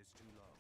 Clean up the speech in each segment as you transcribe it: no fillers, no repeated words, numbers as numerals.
is too low.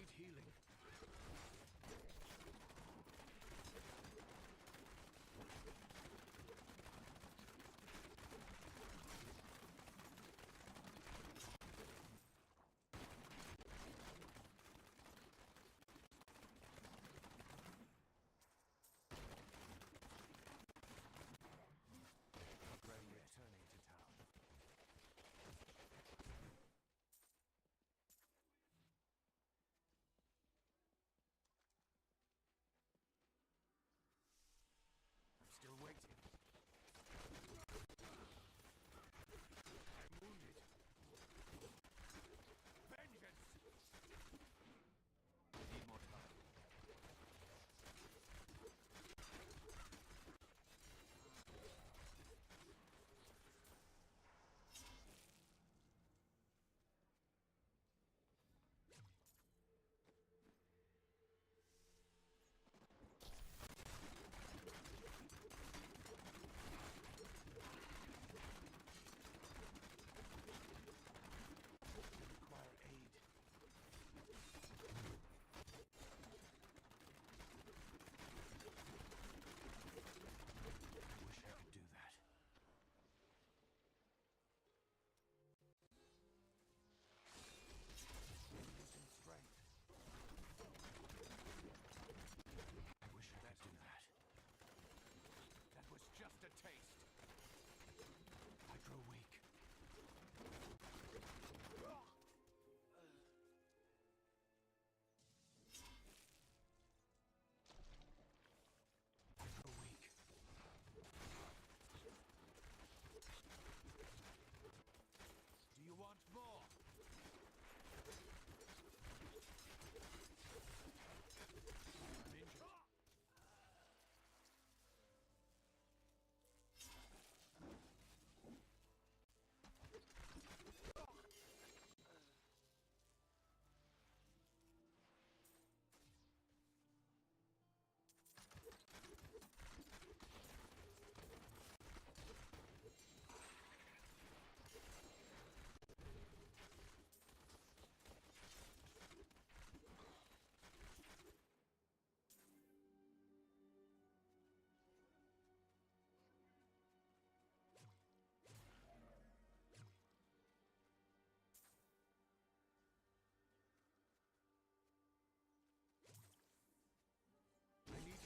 need healing. Returning to town. I'm still waiting. I'm wounded. Vengeance! Need more time. Aid. I wish I could do that. Losing strength. I wish I could do that. That was just a taste. I grow weak. Do you want more? I'm injured.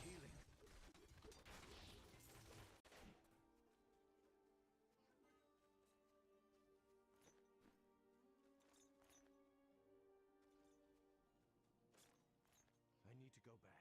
Healing. I need to go back.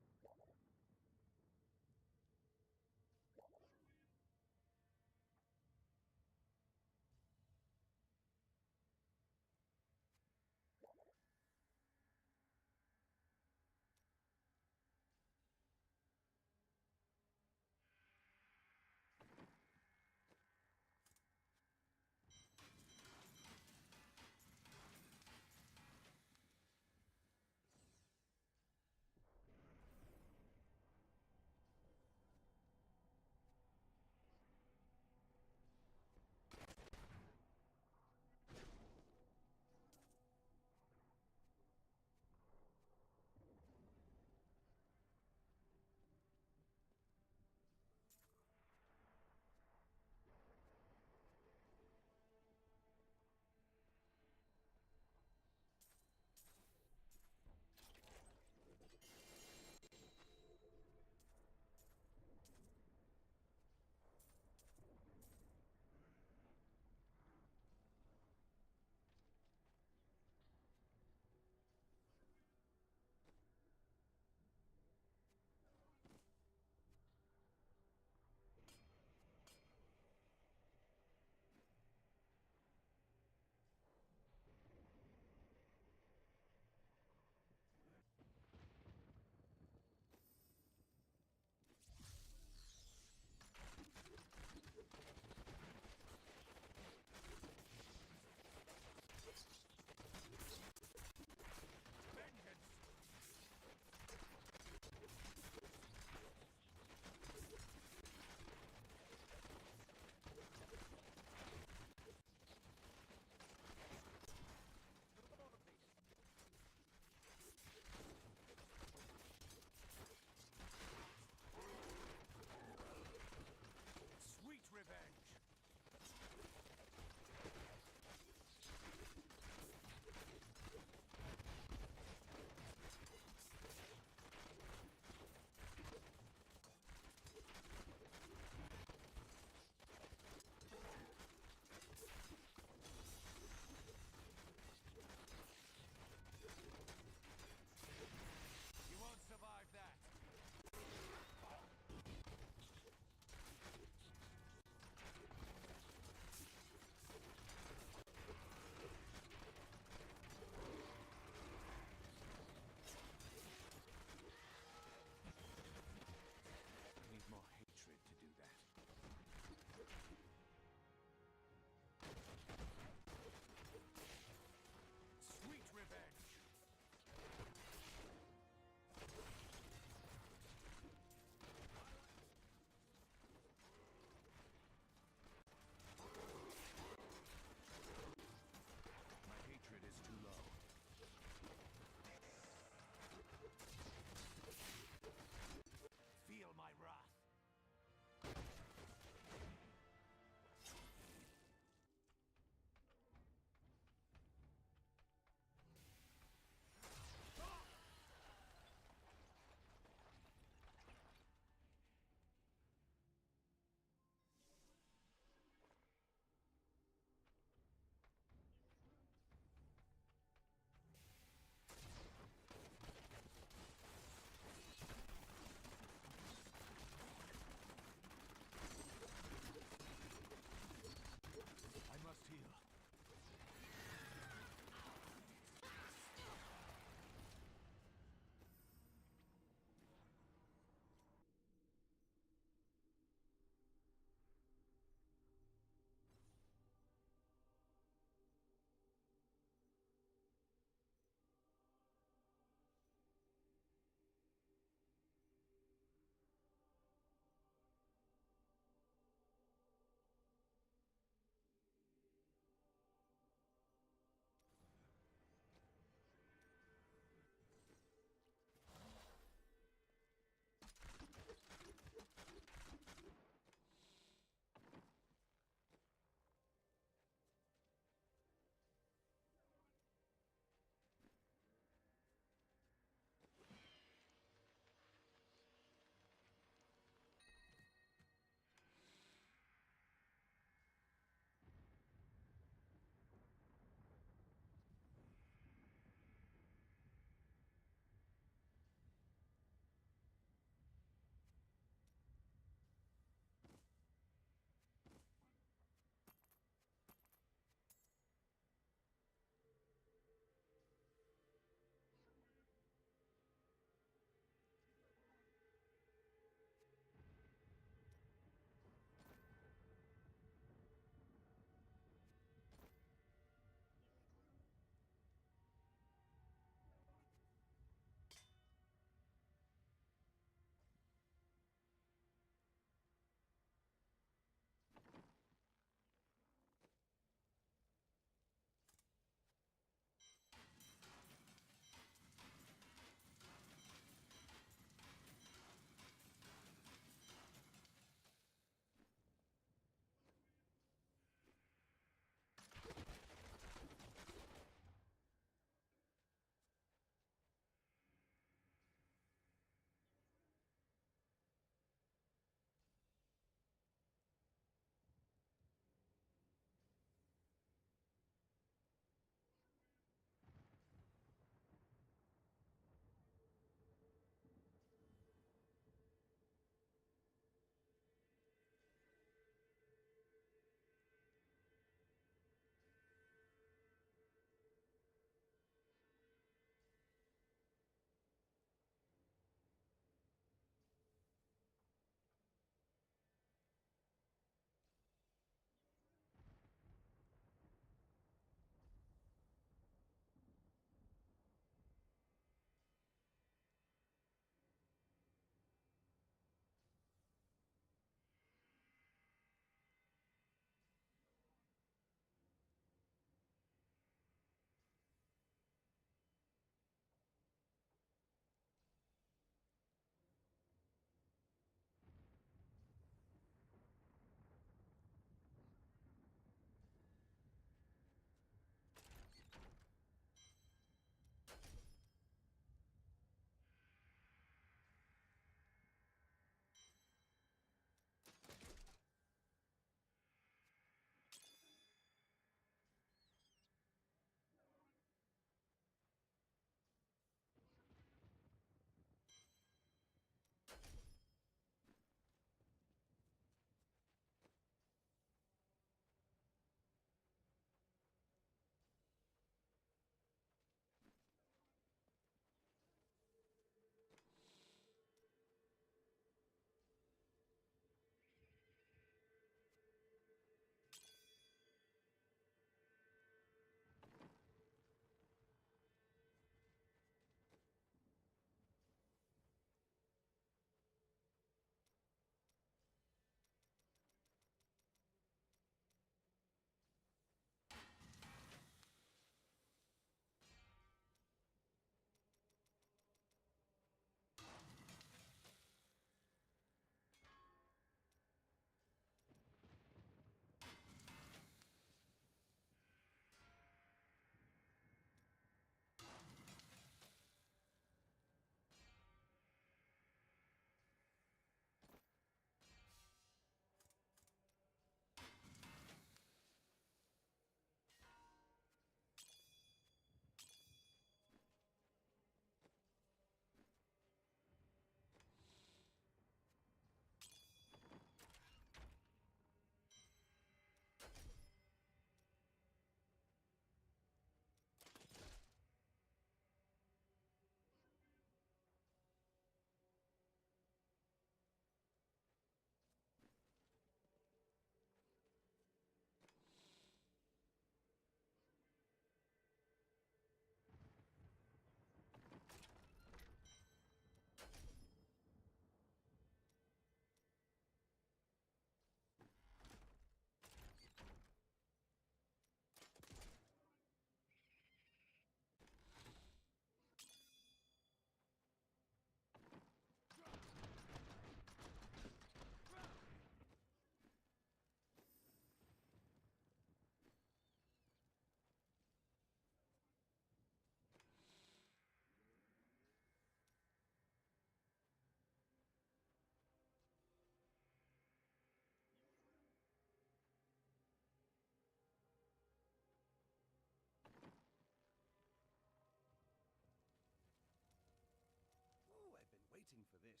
waiting for this.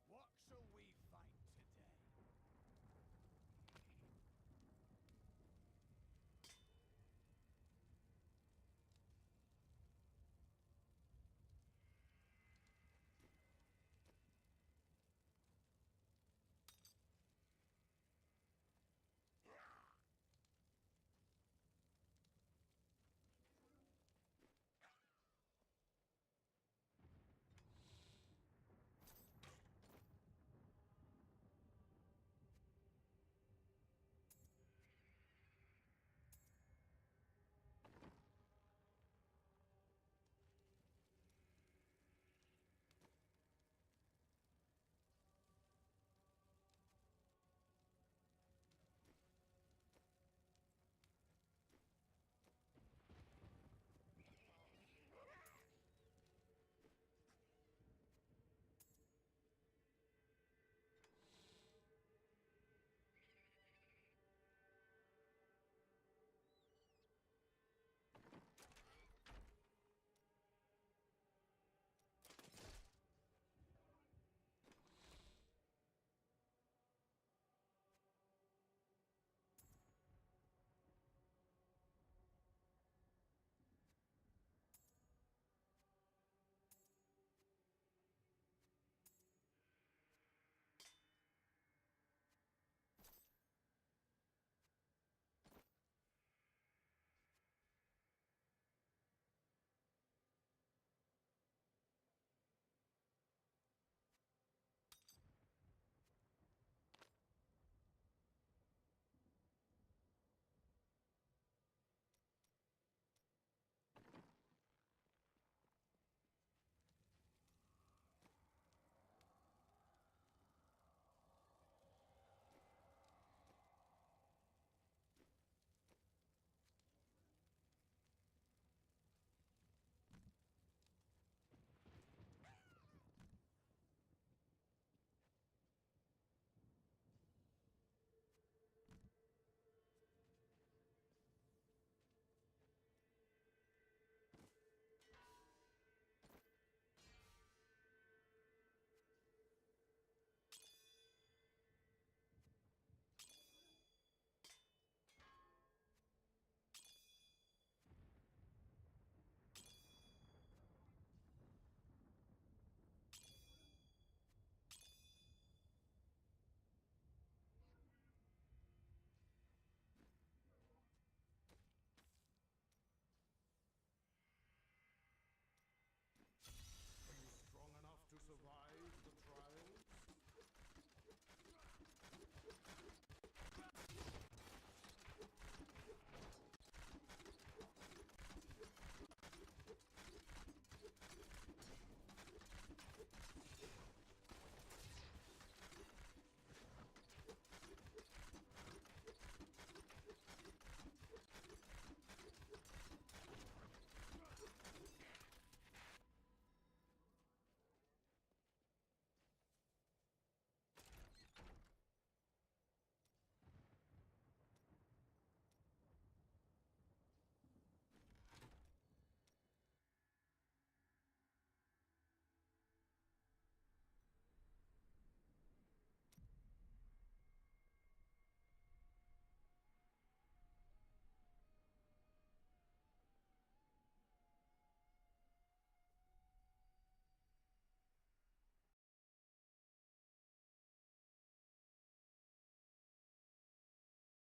What shall we fight today?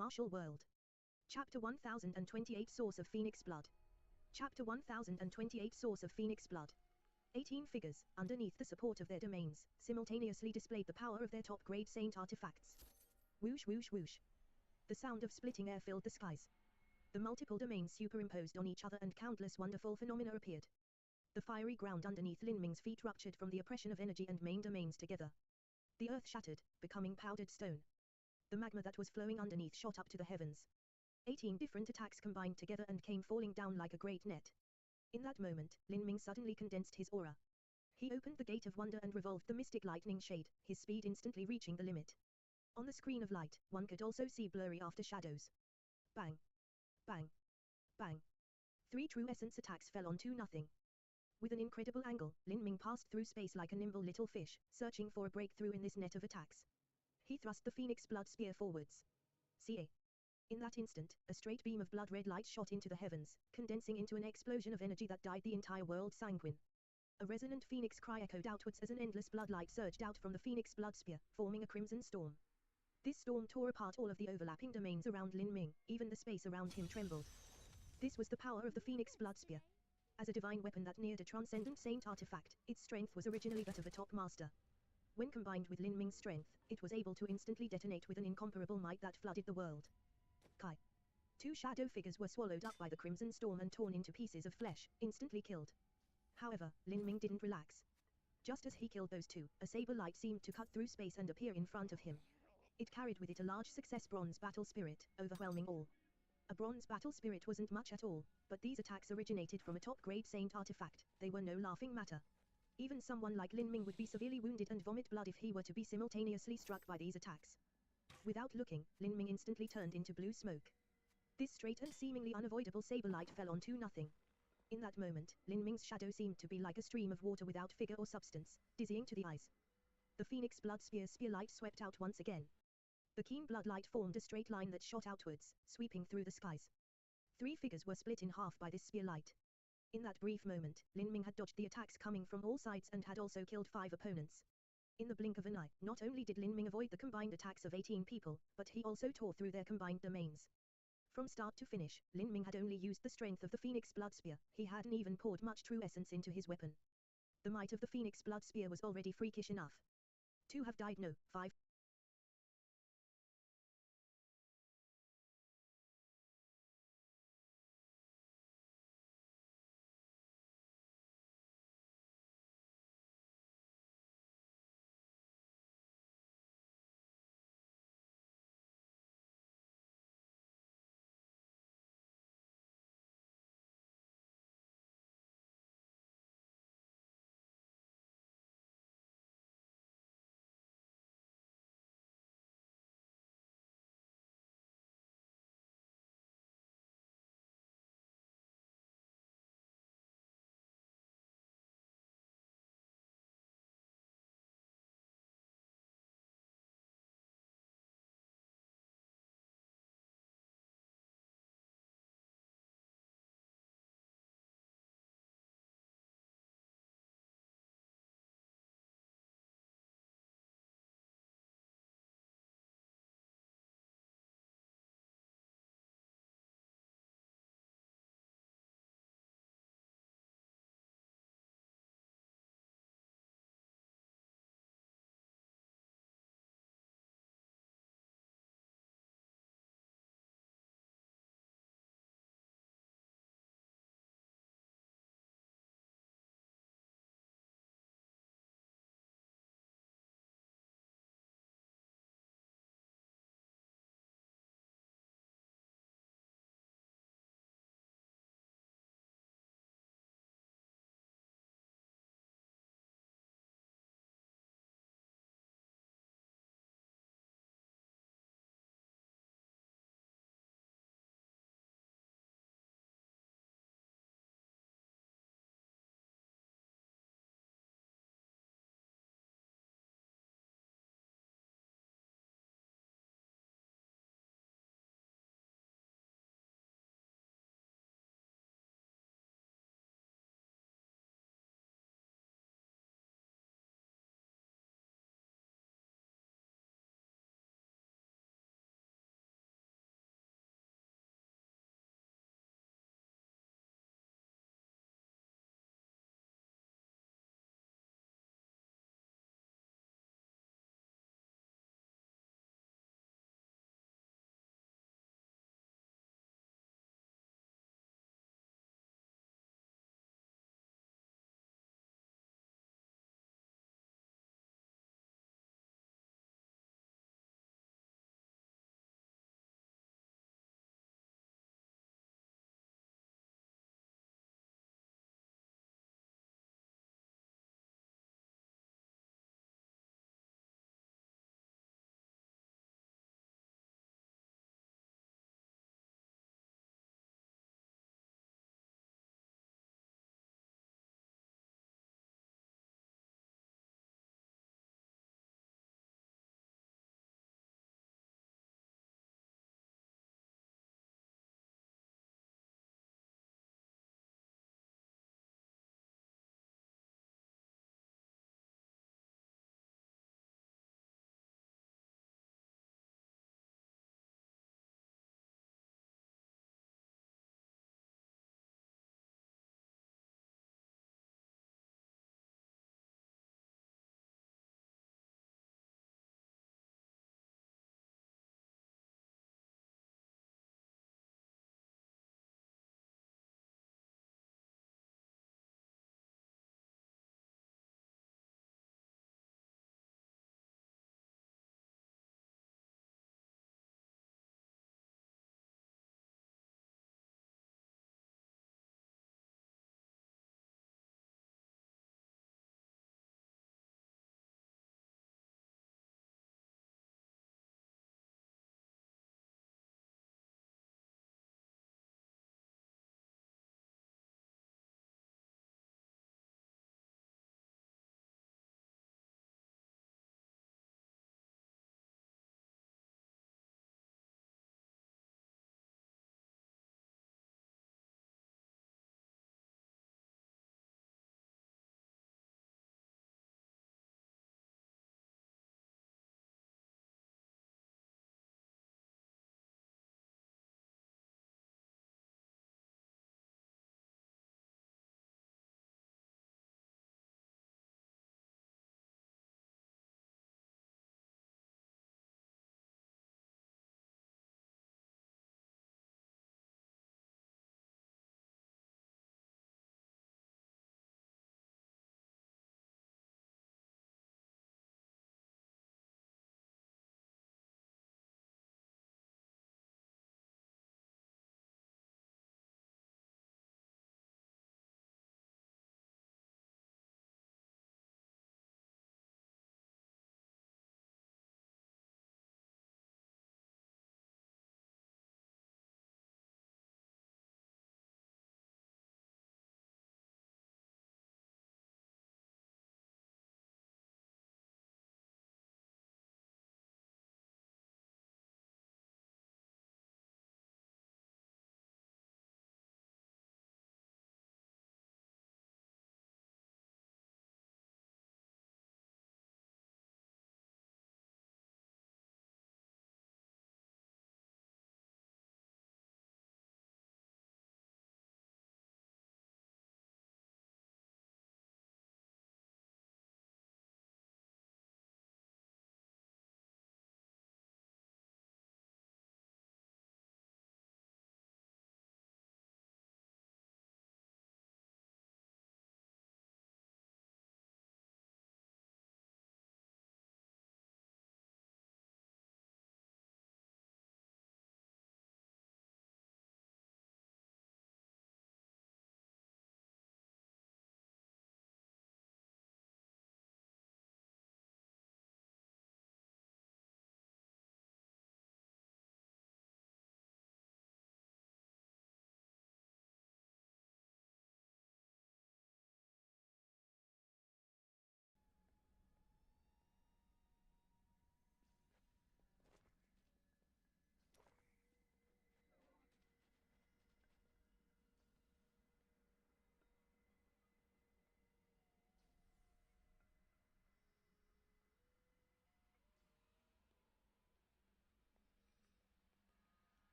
Martial World. Chapter 1028 Source of Phoenix Blood. Chapter 1028 Source of Phoenix Blood. 18 figures, underneath the support of their domains, simultaneously displayed the power of their top-grade saint artifacts. Whoosh whoosh whoosh. The sound of splitting air filled the skies. The multiple domains superimposed on each other and countless wonderful phenomena appeared. The fiery ground underneath Lin Ming's feet ruptured from the oppression of energy and main domains together. The earth shattered, becoming powdered stone. The magma that was flowing underneath shot up to the heavens. 18 different attacks combined together and came falling down like a great net. In that moment, Lin Ming suddenly condensed his aura. He opened the gate of wonder and revolved the mystic lightning shade, his speed instantly reaching the limit. On the screen of light, one could also see blurry after shadows. Bang. Bang. Bang. 3 true essence attacks fell on 2-0. With an incredible angle, Lin Ming passed through space like a nimble little fish, searching for a breakthrough in this net of attacks. He thrust the Phoenix Blood Spear forwards. CA. In that instant, a straight beam of blood-red light shot into the heavens, condensing into an explosion of energy that dyed the entire world sanguine. A resonant phoenix cry echoed outwards as an endless bloodlight surged out from the Phoenix Blood Spear, forming a crimson storm. This storm tore apart all of the overlapping domains around Lin Ming, even the space around him trembled. This was the power of the Phoenix Blood Spear. As a divine weapon that neared a transcendent saint artifact, its strength was originally that of a top master. When combined with Lin Ming's strength, it was able to instantly detonate with an incomparable might that flooded the world. Kai. Two shadow figures were swallowed up by the crimson storm and torn into pieces of flesh, instantly killed. However, Lin Ming didn't relax. Just as he killed those two, a saber light seemed to cut through space and appear in front of him. It carried with it a large success bronze battle spirit, overwhelming all. A bronze battle spirit wasn't much at all, but these attacks originated from a top-grade saint artifact. They were no laughing matter. Even someone like Lin Ming would be severely wounded and vomit blood if he were to be simultaneously struck by these attacks. Without looking, Lin Ming instantly turned into blue smoke. This straight and seemingly unavoidable saber light fell onto nothing. In that moment, Lin Ming's shadow seemed to be like a stream of water without figure or substance, dizzying to the eyes. The Phoenix Blood Spear's spear light swept out once again. The keen blood light formed a straight line that shot outwards, sweeping through the skies. 3 figures were split in half by this spear light. In that brief moment, Lin Ming had dodged the attacks coming from all sides and had also killed 5 opponents. In the blink of an eye, not only did Lin Ming avoid the combined attacks of 18 people, but he also tore through their combined domains. From start to finish, Lin Ming had only used the strength of the Phoenix Blood Spear. He hadn't even poured much true essence into his weapon. The might of the Phoenix Blood Spear was already freakish enough. 2 have died, no, 5.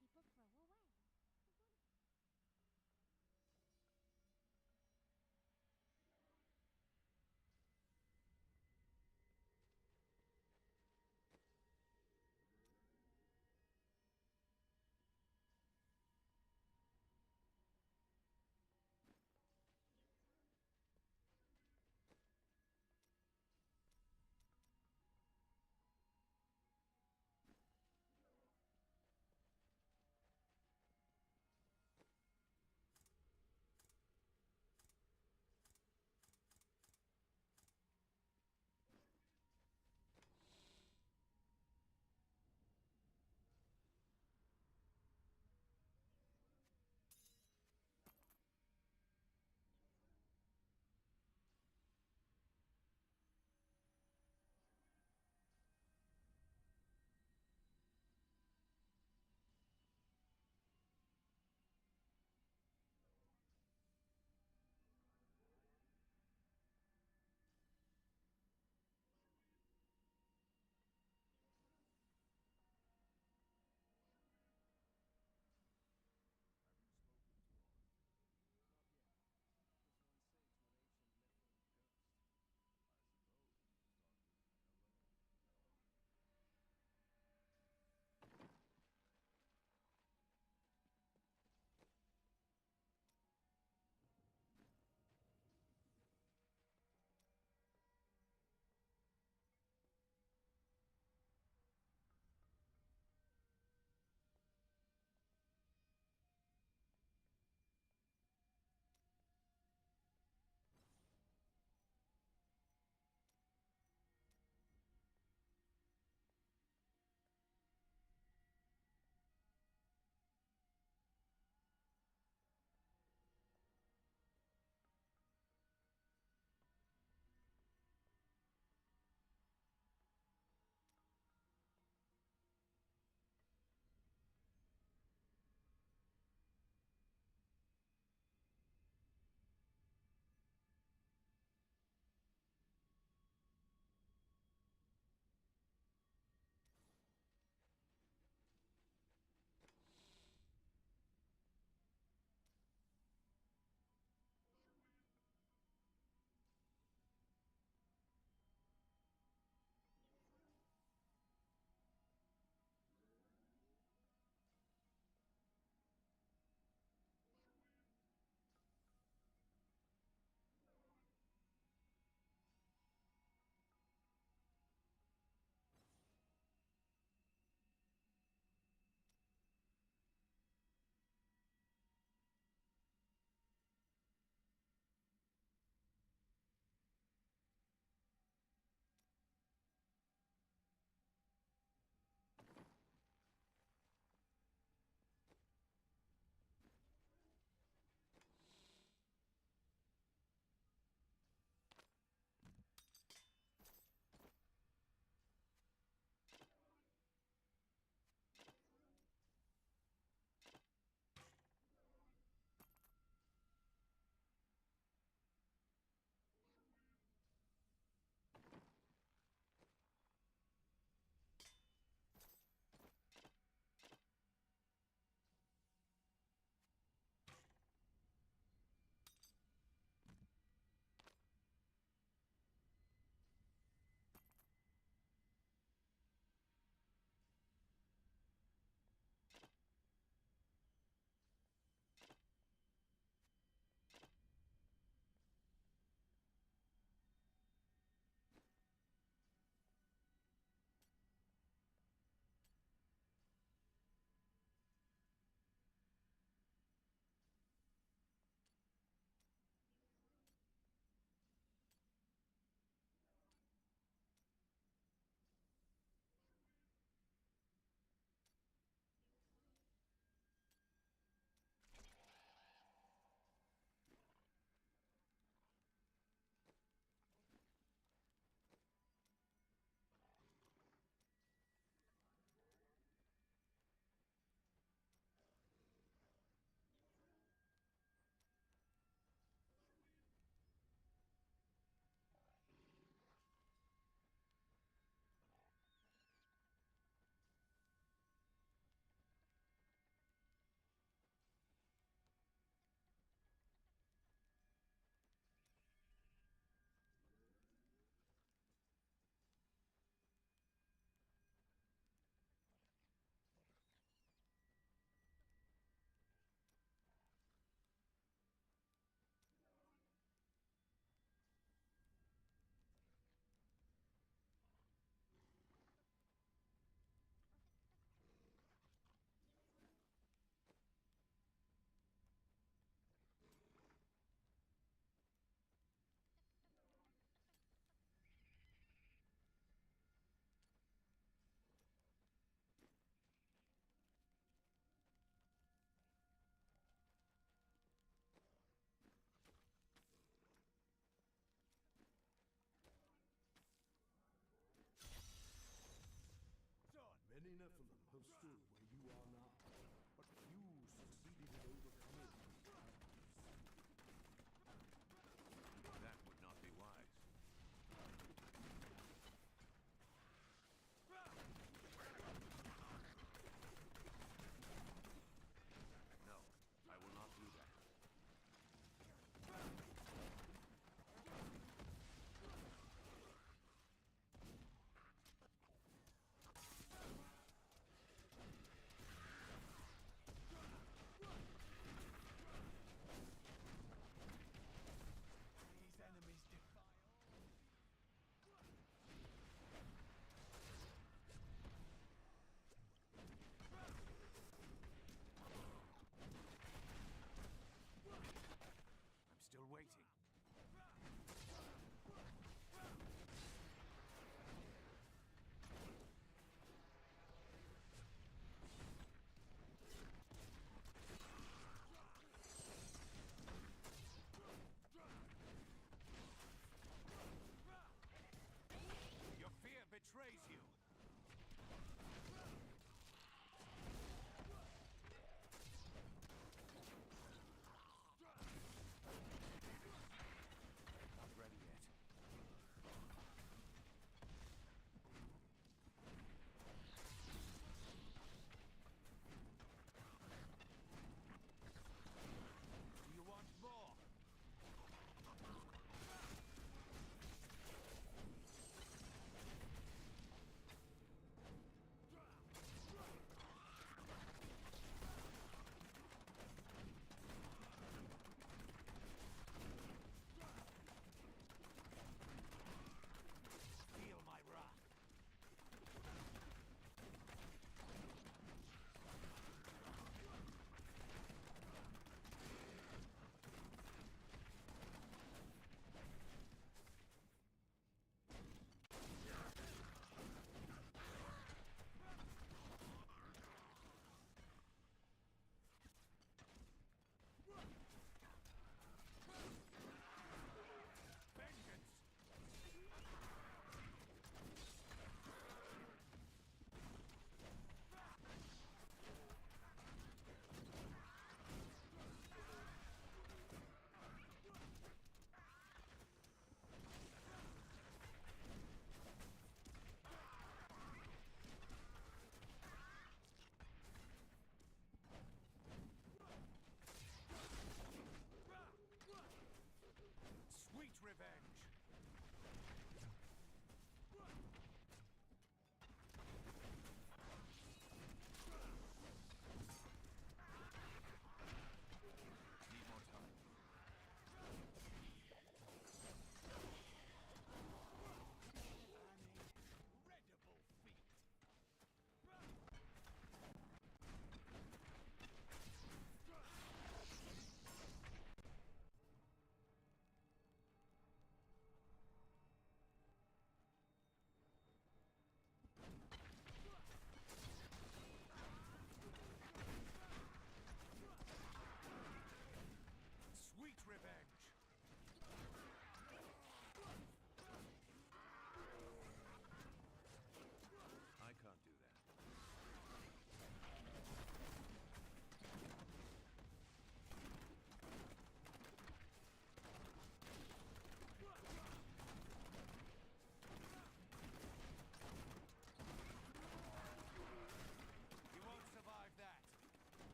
people throw away.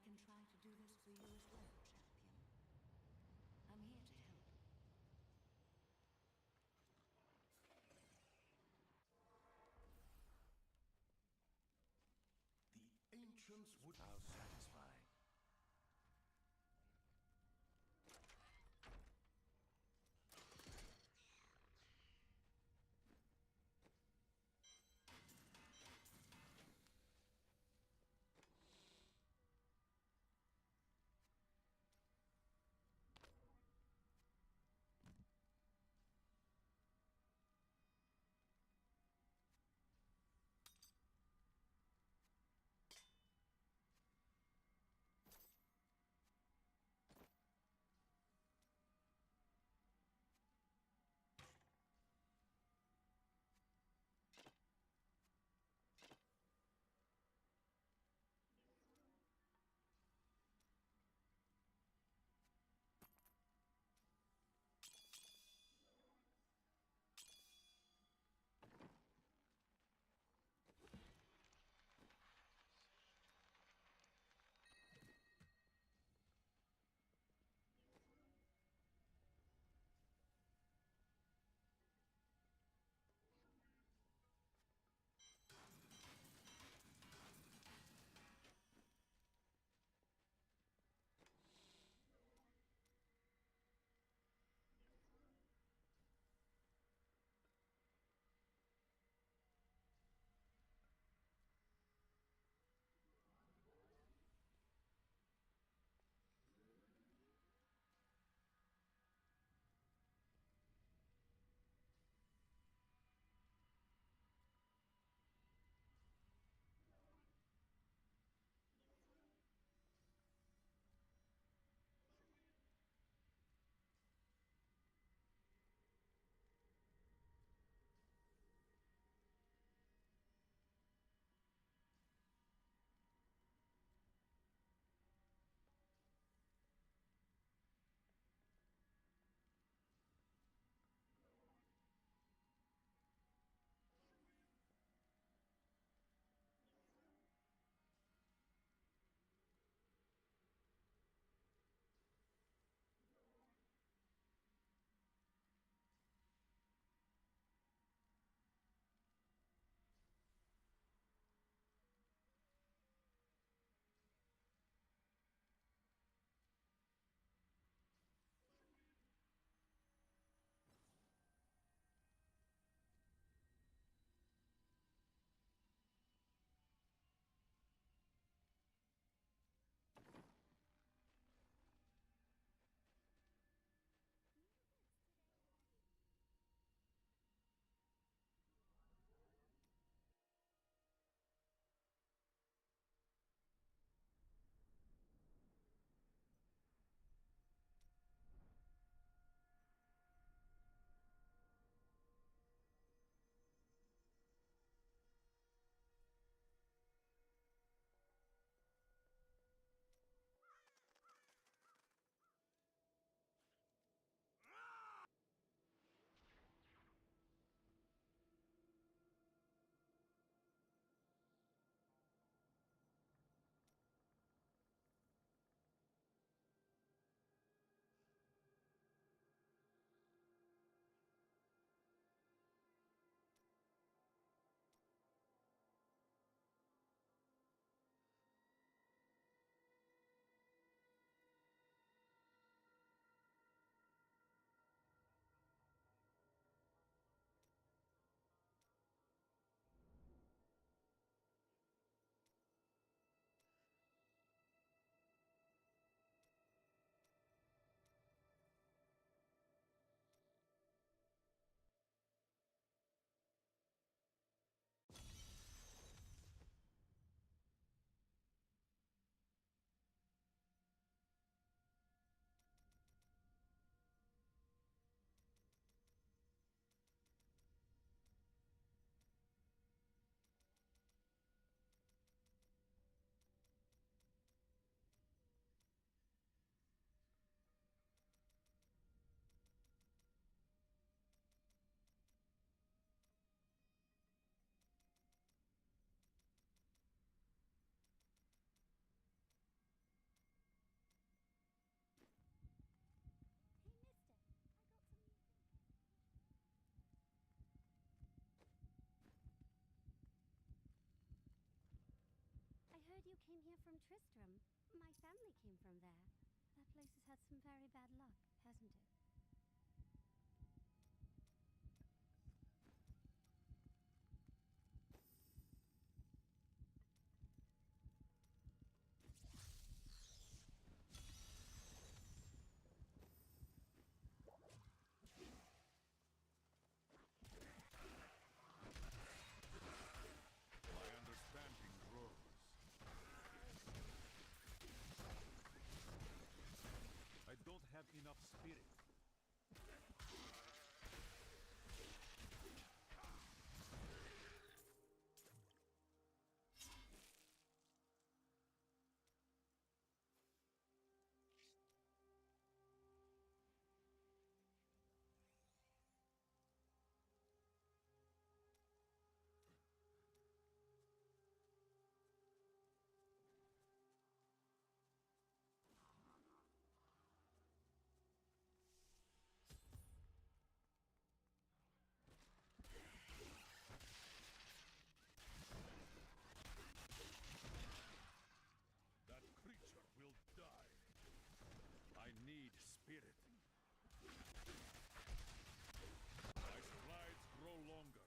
can try to do this for you as well, champion. I'm here to help. The ancients would... How satisfying. you came here from Tristram. My family came from there. That place has had some very bad luck, hasn't it? My understanding grows. I don't have enough spirit. That creature will die. I need spirit. My strides grow longer.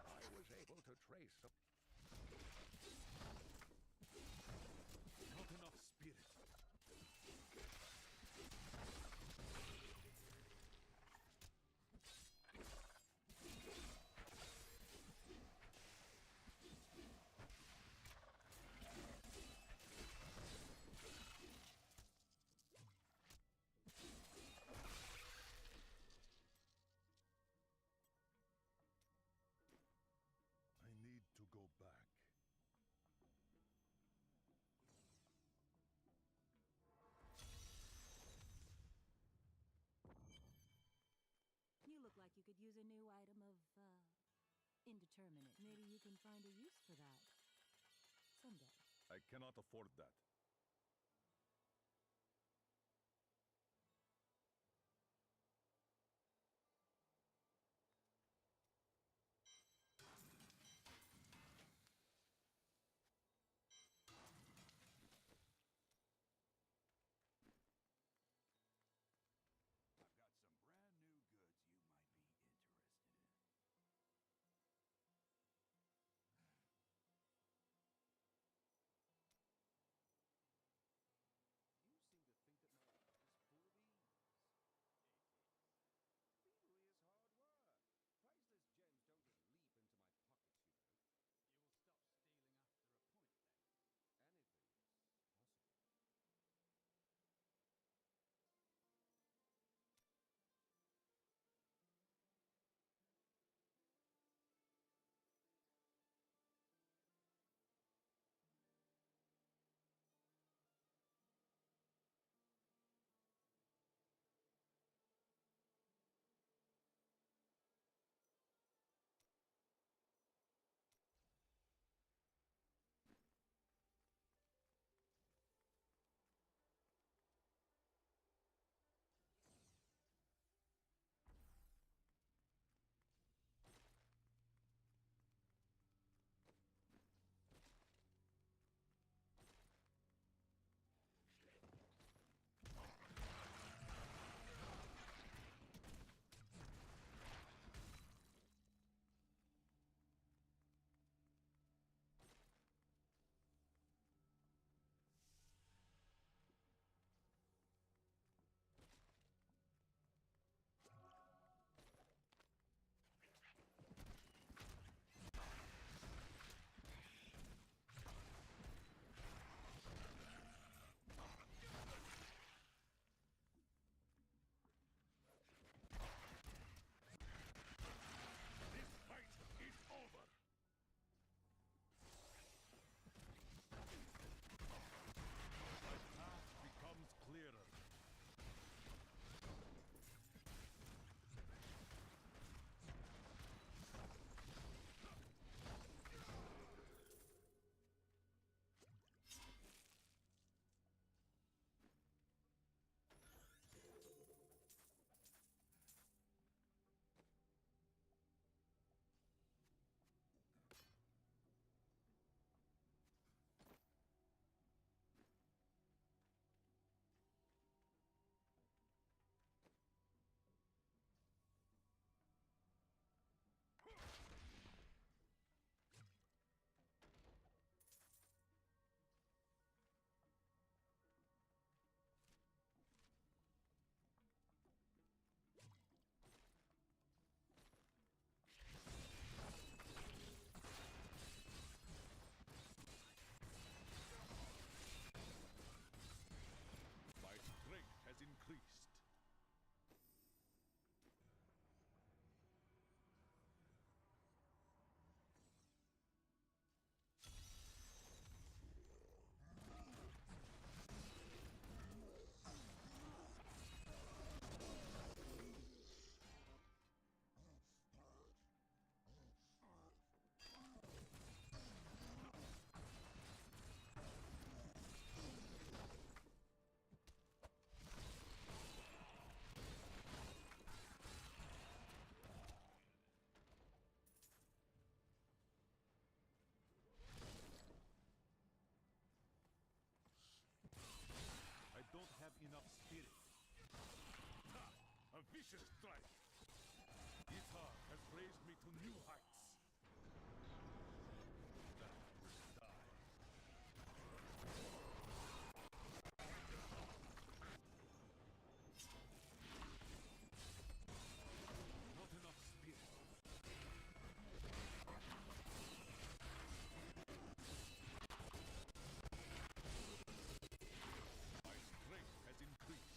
I was able to trace some... Not enough spirit. I need to go back. You look like you could use a new item of, indeterminate. Maybe you can find a use for that. Someday. I cannot afford that. I've got some brand new goods you might be interested in. Vicious strike. Guitar has raised me to new heights. Thou wilt die. Not enough spirit. My strength has increased.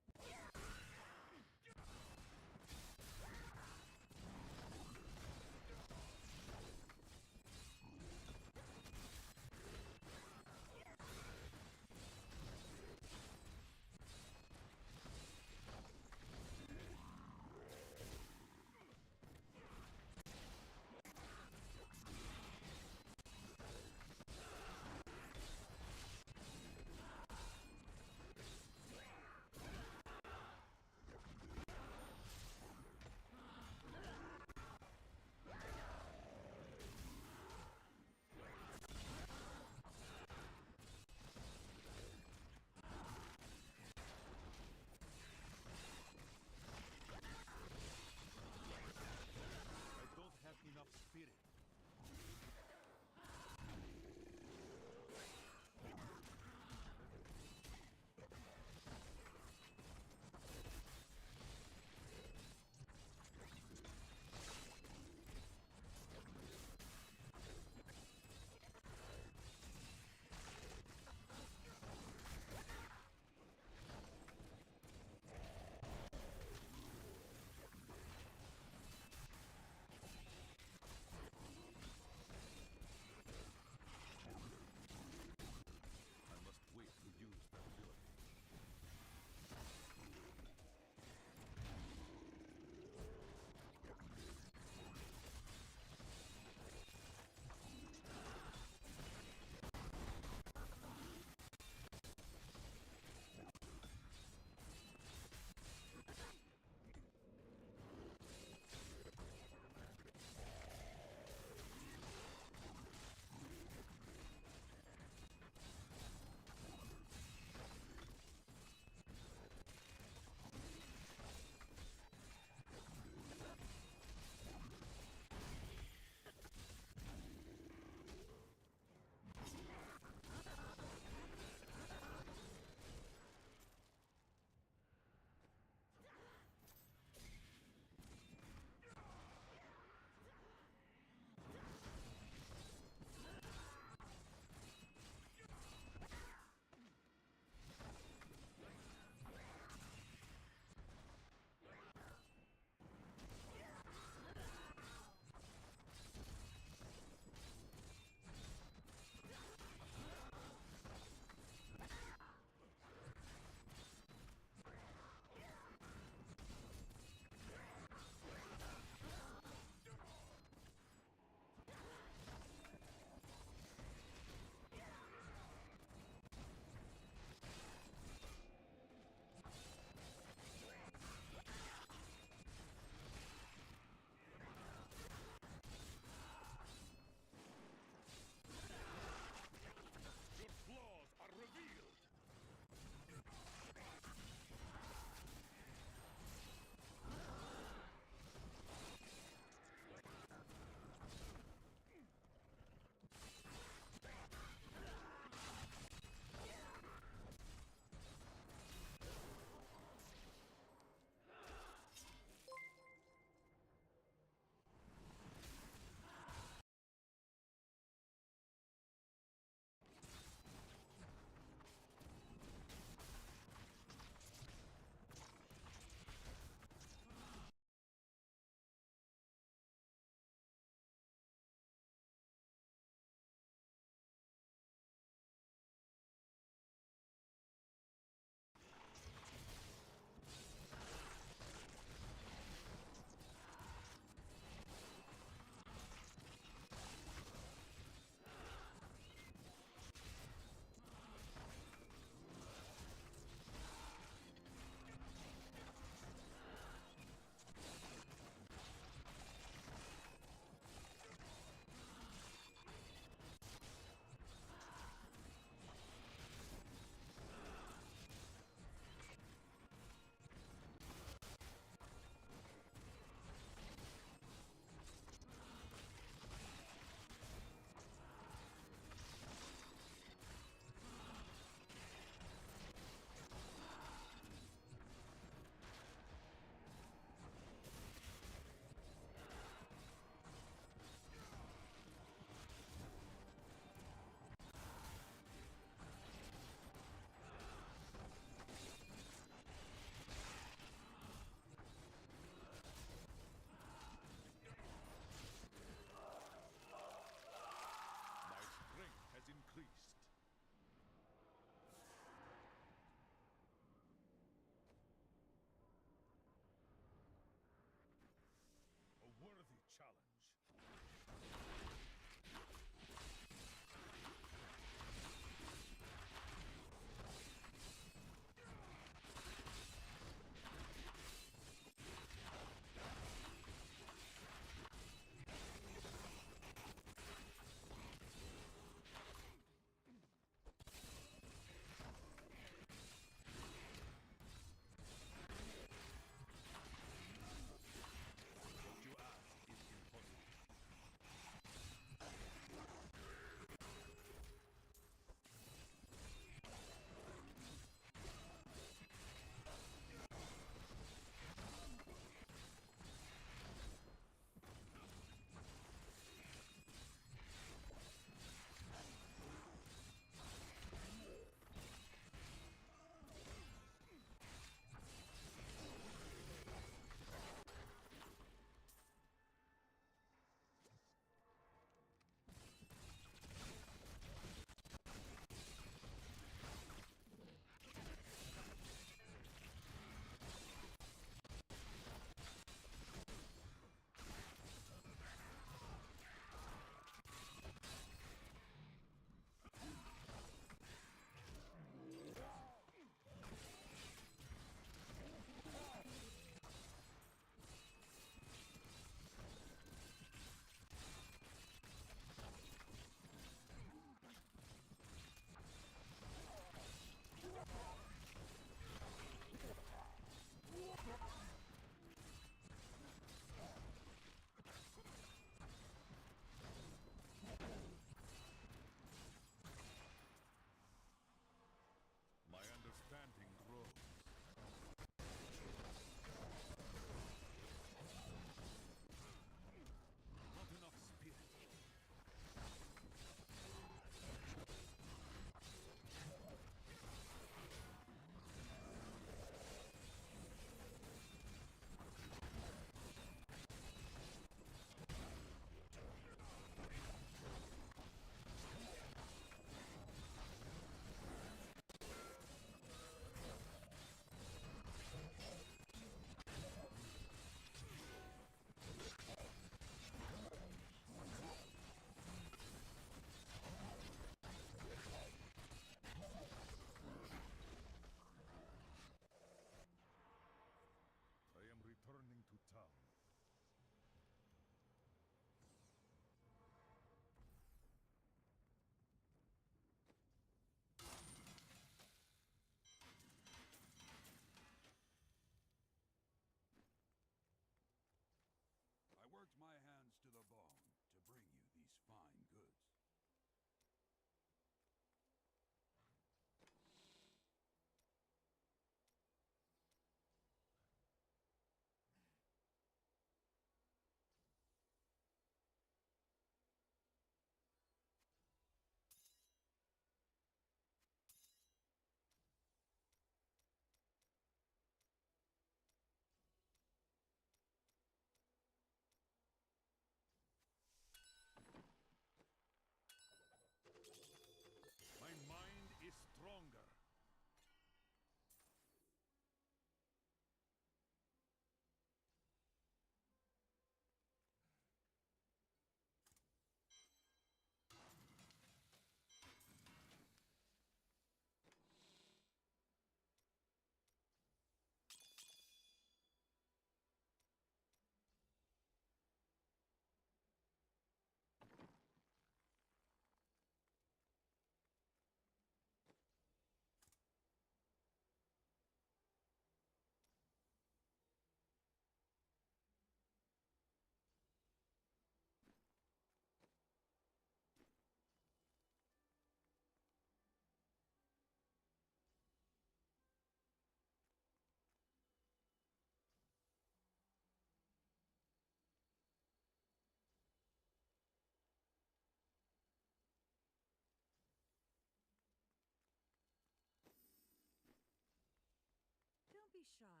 be shy.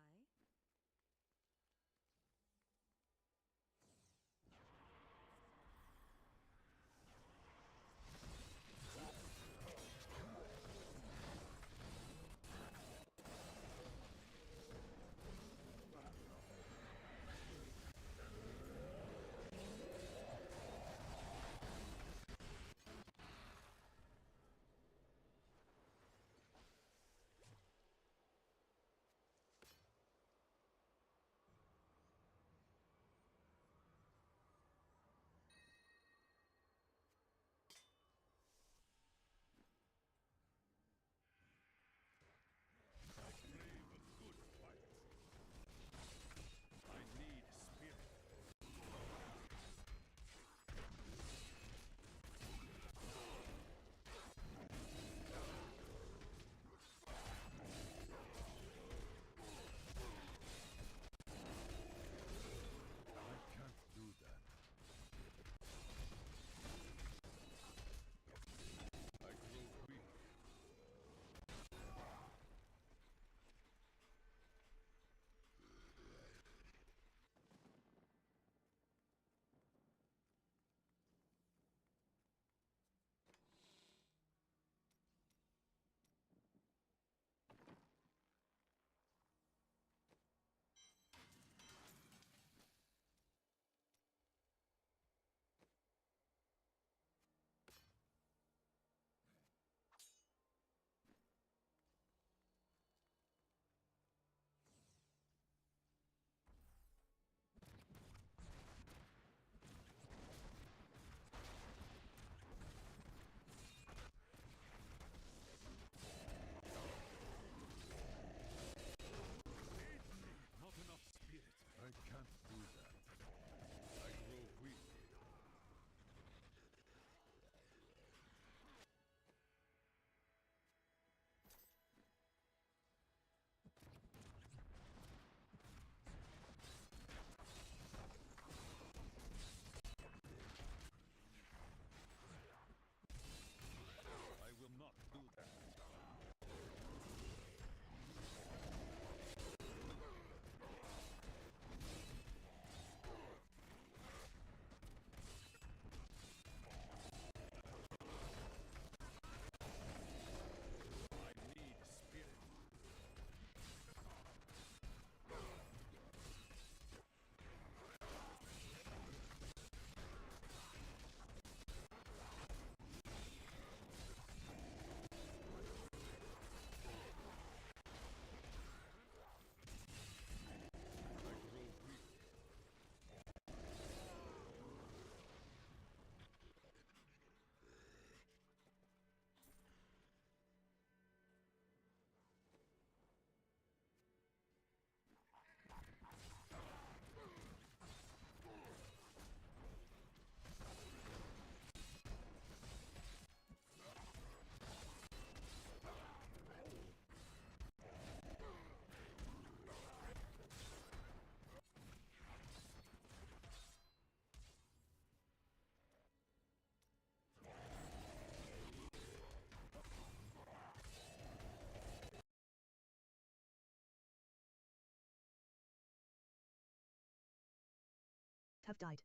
Have died.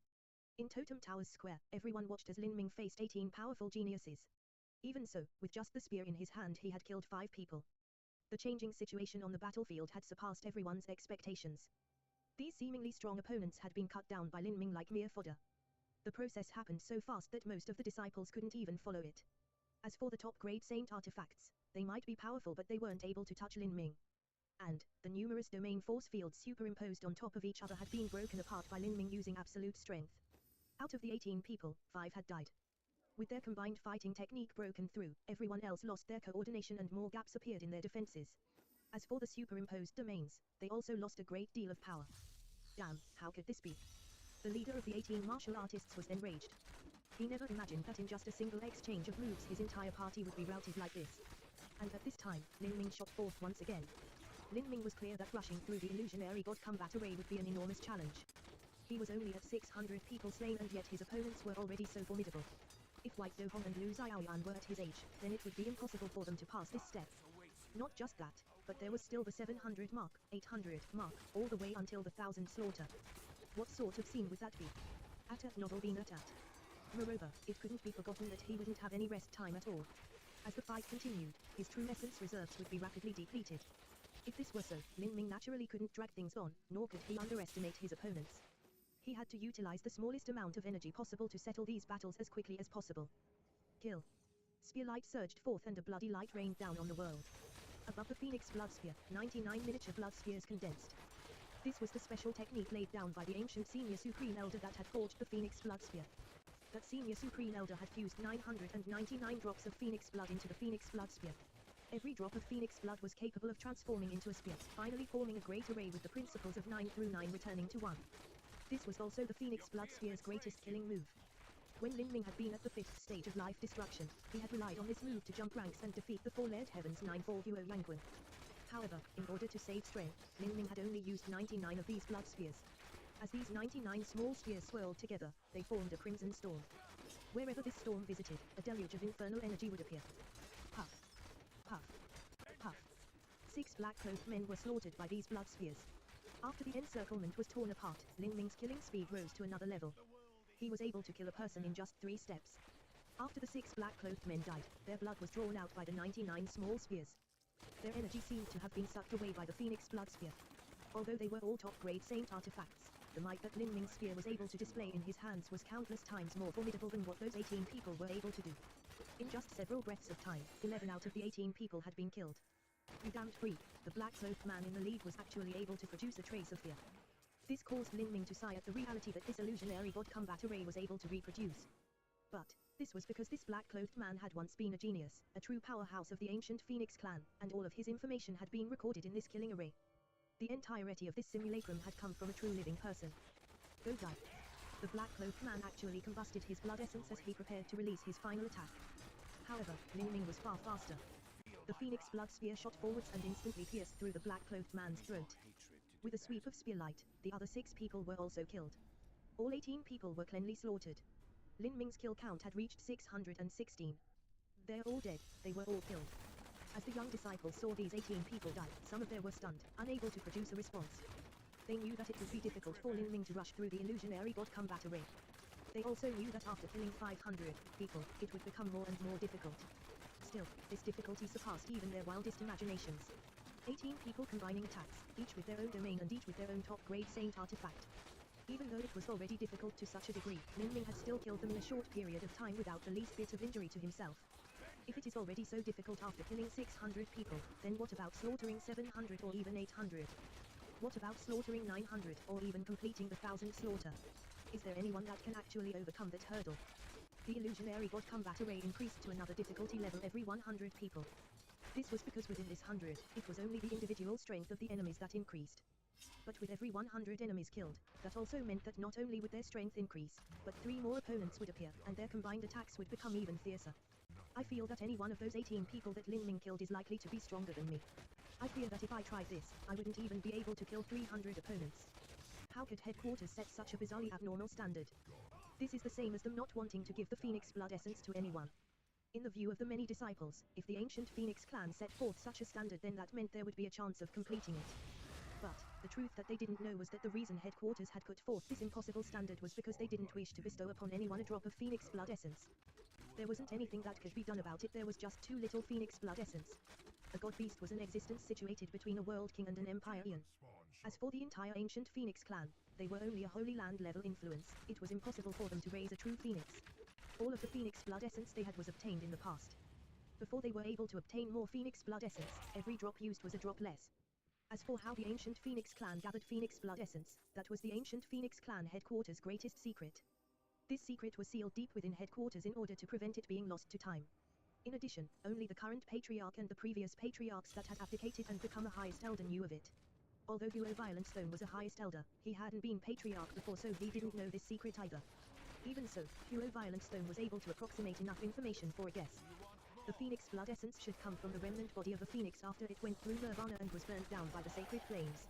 In Totem Tower's square, everyone watched as Lin Ming faced 18 powerful geniuses. Even so, with just the spear in his hand he had killed 5 people. The changing situation on the battlefield had surpassed everyone's expectations. These seemingly strong opponents had been cut down by Lin Ming like mere fodder. The process happened so fast that most of the disciples couldn't even follow it. As for the top-grade saint artifacts, they might be powerful but they weren't able to touch Lin Ming. And, the numerous domain force fields superimposed on top of each other had been broken apart by Lin Ming using absolute strength. Out of the 18 people, 5 had died. With their combined fighting technique broken through, everyone else lost their coordination and more gaps appeared in their defenses. As for the superimposed domains, they also lost a great deal of power. Damn, how could this be? The leader of the 18 martial artists was enraged. He never imagined that in just a single exchange of moves his entire party would be routed like this. And at this time, Lin Ming shot forth once again. Lin Ming was clear that rushing through the illusionary god combat array would be an enormous challenge. He was only at 600 people slain and yet his opponents were already so formidable. If White Dohong and Lu Xiaoyan were at his age, then it would be impossible for them to pass this step. Not just that. but there was still the 700 mark, 800 mark, all the way until the 1,000 slaughter. What sort of scene would that be? At novel being at. Moreover, it couldn't be forgotten that he wouldn't have any rest time at all. As the fight continued, his true essence reserves would be rapidly depleted. If this were so, Lin Ming naturally couldn't drag things on, nor could he underestimate his opponents. He had to utilize the smallest amount of energy possible to settle these battles as quickly as possible. Kill. Spear light surged forth and a bloody light rained down on the world. Above the Phoenix blood spear, 99 miniature blood spears condensed. This was the special technique laid down by the ancient senior supreme elder that had forged the Phoenix blood spear. That senior supreme elder had fused 999 drops of Phoenix blood into the Phoenix blood spear. Every drop of Phoenix blood was capable of transforming into a spear, finally forming a great array with the principles of 9 through 9 returning to 1. This was also the Phoenix blood spear's greatest killing move. When Lin Ming had been at the 5th stage of life destruction, he had relied on this move to jump ranks and defeat the four-layered Heaven's 9-4 Huo Wangguan. However, in order to save strength, Lin Ming had only used 99 of these blood spears. As these 99 small spears swirled together, they formed a crimson storm. Wherever this storm visited, a deluge of infernal energy would appear. Puff. Puff. Puff. 6 black-cloaked men were slaughtered by these blood spears. After the encirclement was torn apart, Lin Ming's killing speed rose to another level. He was able to kill a person in just 3 steps. After the 6 black-cloaked men died, their blood was drawn out by the 99 small spears. Their energy seemed to have been sucked away by the Phoenix blood spear. Although they were all top-grade saint artifacts, the might that Lin Ming's spear was able to display in his hands was countless times more formidable than what those 18 people were able to do. In just several breaths of time, 11 out of the 18 people had been killed. You damned freak, the black-cloaked man in the lead was actually able to produce a trace of fear. This caused Lin Ming to sigh at the reality that this illusionary god combat array was able to reproduce. But this was because this black-clothed man had once been a genius, a true powerhouse of the ancient Phoenix clan, and all of his information had been recorded in this killing array. The entirety of this simulacrum had come from a true living person. Go die. The black-clothed man actually combusted his blood essence as he prepared to release his final attack. However, Lin Ming was far faster. The Phoenix blood spear shot forwards and instantly pierced through the black-clothed man's throat. With a sweep of spear light, the other 6 people were also killed. All 18 people were cleanly slaughtered. Lin Ming's kill count had reached 616. They're all dead, they were all killed. As the young disciples saw these 18 people die, some of them were stunned, unable to produce a response. They knew that it would be difficult for Lin Ming to rush through the illusionary god combat array. They also knew that after killing 500 people, it would become more and more difficult. Still, this difficulty surpassed even their wildest imaginations. 18 people combining attacks, each with their own domain and each with their own top-grade saint artifact. Even though it was already difficult to such a degree, Lin Ming had still killed them in a short period of time without the least bit of injury to himself. If it is already so difficult after killing 600 people, then what about slaughtering 700 or even 800? What about slaughtering 900 or even completing the 1,000 slaughter? Is there anyone that can actually overcome that hurdle? The illusionary god combat array increased to another difficulty level every 100 people. This was because within this 100, it was only the individual strength of the enemies that increased. But with every 100 enemies killed, that also meant that not only would their strength increase, but 3 more opponents would appear, and their combined attacks would become even fiercer. I feel that any one of those 18 people that Lin Ming killed is likely to be stronger than me. I fear that if I tried this, I wouldn't even be able to kill 300 opponents. How could headquarters set such a bizarrely abnormal standard? This is the same as them not wanting to give the Phoenix blood essence to anyone. In the view of the many disciples, if the ancient Phoenix clan set forth such a standard, then that meant there would be a chance of completing it. But the truth that they didn't know was that the reason headquarters had put forth this impossible standard was because they didn't wish to bestow upon anyone a drop of Phoenix blood essence. There wasn't anything that could be done about it, there was just too little Phoenix blood essence. A god beast was an existence situated between a world king and an empire eon. As for the entire ancient Phoenix clan, they were only a Holy Land level influence, it was impossible for them to raise a true Phoenix. All of the Phoenix blood essence they had was obtained in the past. Before they were able to obtain more Phoenix blood essence, every drop used was a drop less. As for how the ancient Phoenix clan gathered Phoenix blood essence, that was the ancient Phoenix clan headquarters' greatest secret. This secret was sealed deep within headquarters in order to prevent it being lost to time. In addition, only the current patriarch and the previous patriarchs that had abdicated and become a highest elder knew of it. Although Huo Violentstone was a highest elder, he hadn't been patriarch before, so he didn't know this secret either. Even so, Huo Violentstone was able to approximate enough information for a guess. The Phoenix blood essence should come from the remnant body of a phoenix after it went through Nirvana and was burnt down by the sacred flames.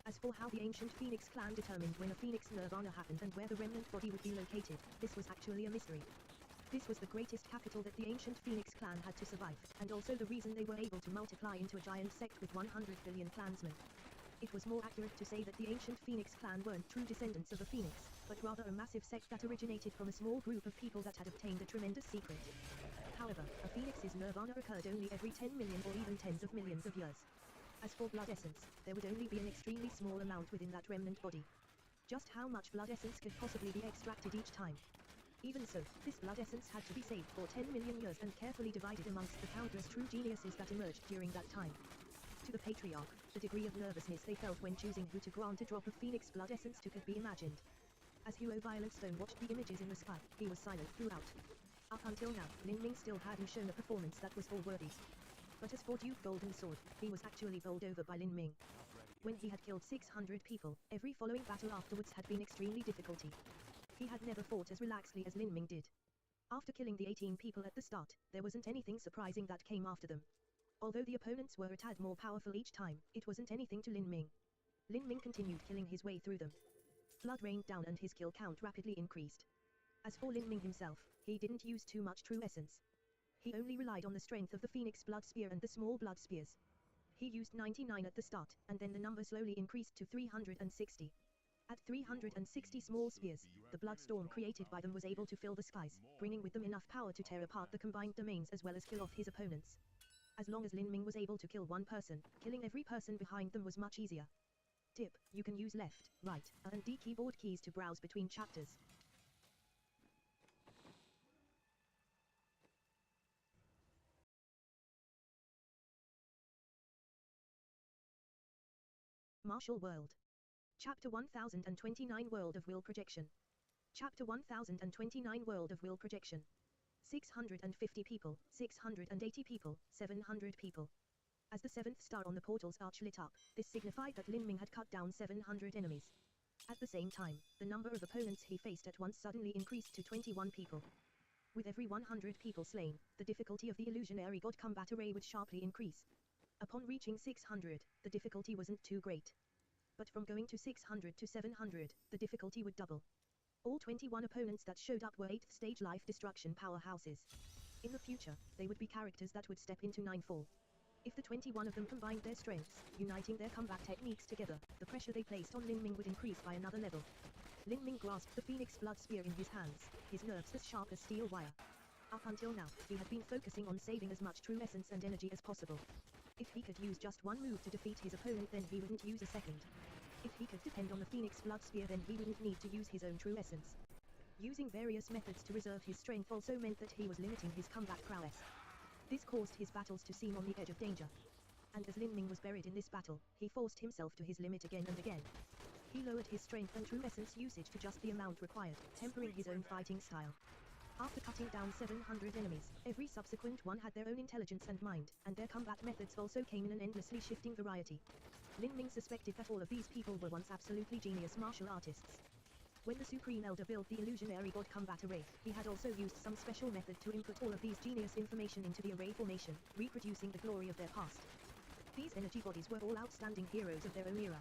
As for how the ancient Phoenix clan determined when a Phoenix Nirvana happened and where the remnant body would be located, this was actually a mystery. This was the greatest capital that the ancient Phoenix clan had to survive, and also the reason they were able to multiply into a giant sect with 100 billion clansmen. It was more accurate to say that the ancient Phoenix clan weren't true descendants of a phoenix, but rather a massive sect that originated from a small group of people that had obtained a tremendous secret. However, a phoenix's nirvana occurred only every 10 million or even tens of millions of years. As for blood essence, there would only be an extremely small amount within that remnant body. Just how much blood essence could possibly be extracted each time? Even so, this blood essence had to be saved for 10 million years and carefully divided amongst the countless true geniuses that emerged during that time. To the Patriarch, the degree of nervousness they felt when choosing who to grant a drop of Phoenix blood essence to could be imagined. As Huo Violent-Stone watched the images in the sky, he was silent throughout. Up until now, Lin Ming still hadn't shown a performance that was all-worthy. But as for Duke Golden Sword, he was actually bowled over by Lin Ming. When he had killed 600 people, every following battle afterwards had been extremely difficulty. He had never fought as relaxedly as Lin Ming did. After killing the 18 people at the start, there wasn't anything surprising that came after them. Although the opponents were a tad more powerful each time, it wasn't anything to Lin Ming. Lin Ming continued killing his way through them. Blood rained down and his kill count rapidly increased. As for Lin Ming himself, he didn't use too much true essence. He only relied on the strength of the Phoenix Blood Spear and the small blood spears. He used 99 at the start, and then the number slowly increased to 360. At 360 small spears, the blood storm created by them was able to fill the skies, bringing with them enough power to tear apart the combined domains as well as kill off his opponents. As long as Lin Ming was able to kill one person, killing every person behind them was much easier. Tip: you can use left, right, and D keyboard keys to browse between chapters. Martial World. Chapter 1029 World of Will Projection. Chapter 1029 World of Will Projection. 650 people, 680 people, 700 people. As the seventh star on the portal's arch lit up, this signified that Lin Ming had cut down 700 enemies. At the same time, the number of opponents he faced at once suddenly increased to 21 people. With every 100 people slain, the difficulty of the illusionary god combat array would sharply increase. Upon reaching 600, the difficulty wasn't too great. But from going to 600 to 700, the difficulty would double. All 21 opponents that showed up were 8th stage life destruction powerhouses. In the future, they would be characters that would step into 9-fall. If the 21 of them combined their strengths, uniting their combat techniques together, the pressure they placed on Lin Ming would increase by another level. Lin Ming grasped the Phoenix Blood Spear in his hands, his nerves as sharp as steel wire. Up until now, he had been focusing on saving as much true essence and energy as possible. If he could use just one move to defeat his opponent, then he wouldn't use a second. If he could depend on the Phoenix Blood Spear, then he wouldn't need to use his own true essence. Using various methods to reserve his strength also meant that he was limiting his combat prowess. This caused his battles to seem on the edge of danger. And as Lin Ming was buried in this battle, he forced himself to his limit again and again. He lowered his strength and true essence usage to just the amount required, tempering his own fighting style. After cutting down 700 enemies, every subsequent one had their own intelligence and mind, and their combat methods also came in an endlessly shifting variety. Lin Ming suspected that all of these people were once absolutely genius martial artists. When the Supreme Elder built the illusionary god combat array, he had also used some special method to input all of these genius information into the array formation, reproducing the glory of their past. These energy bodies were all outstanding heroes of their own era.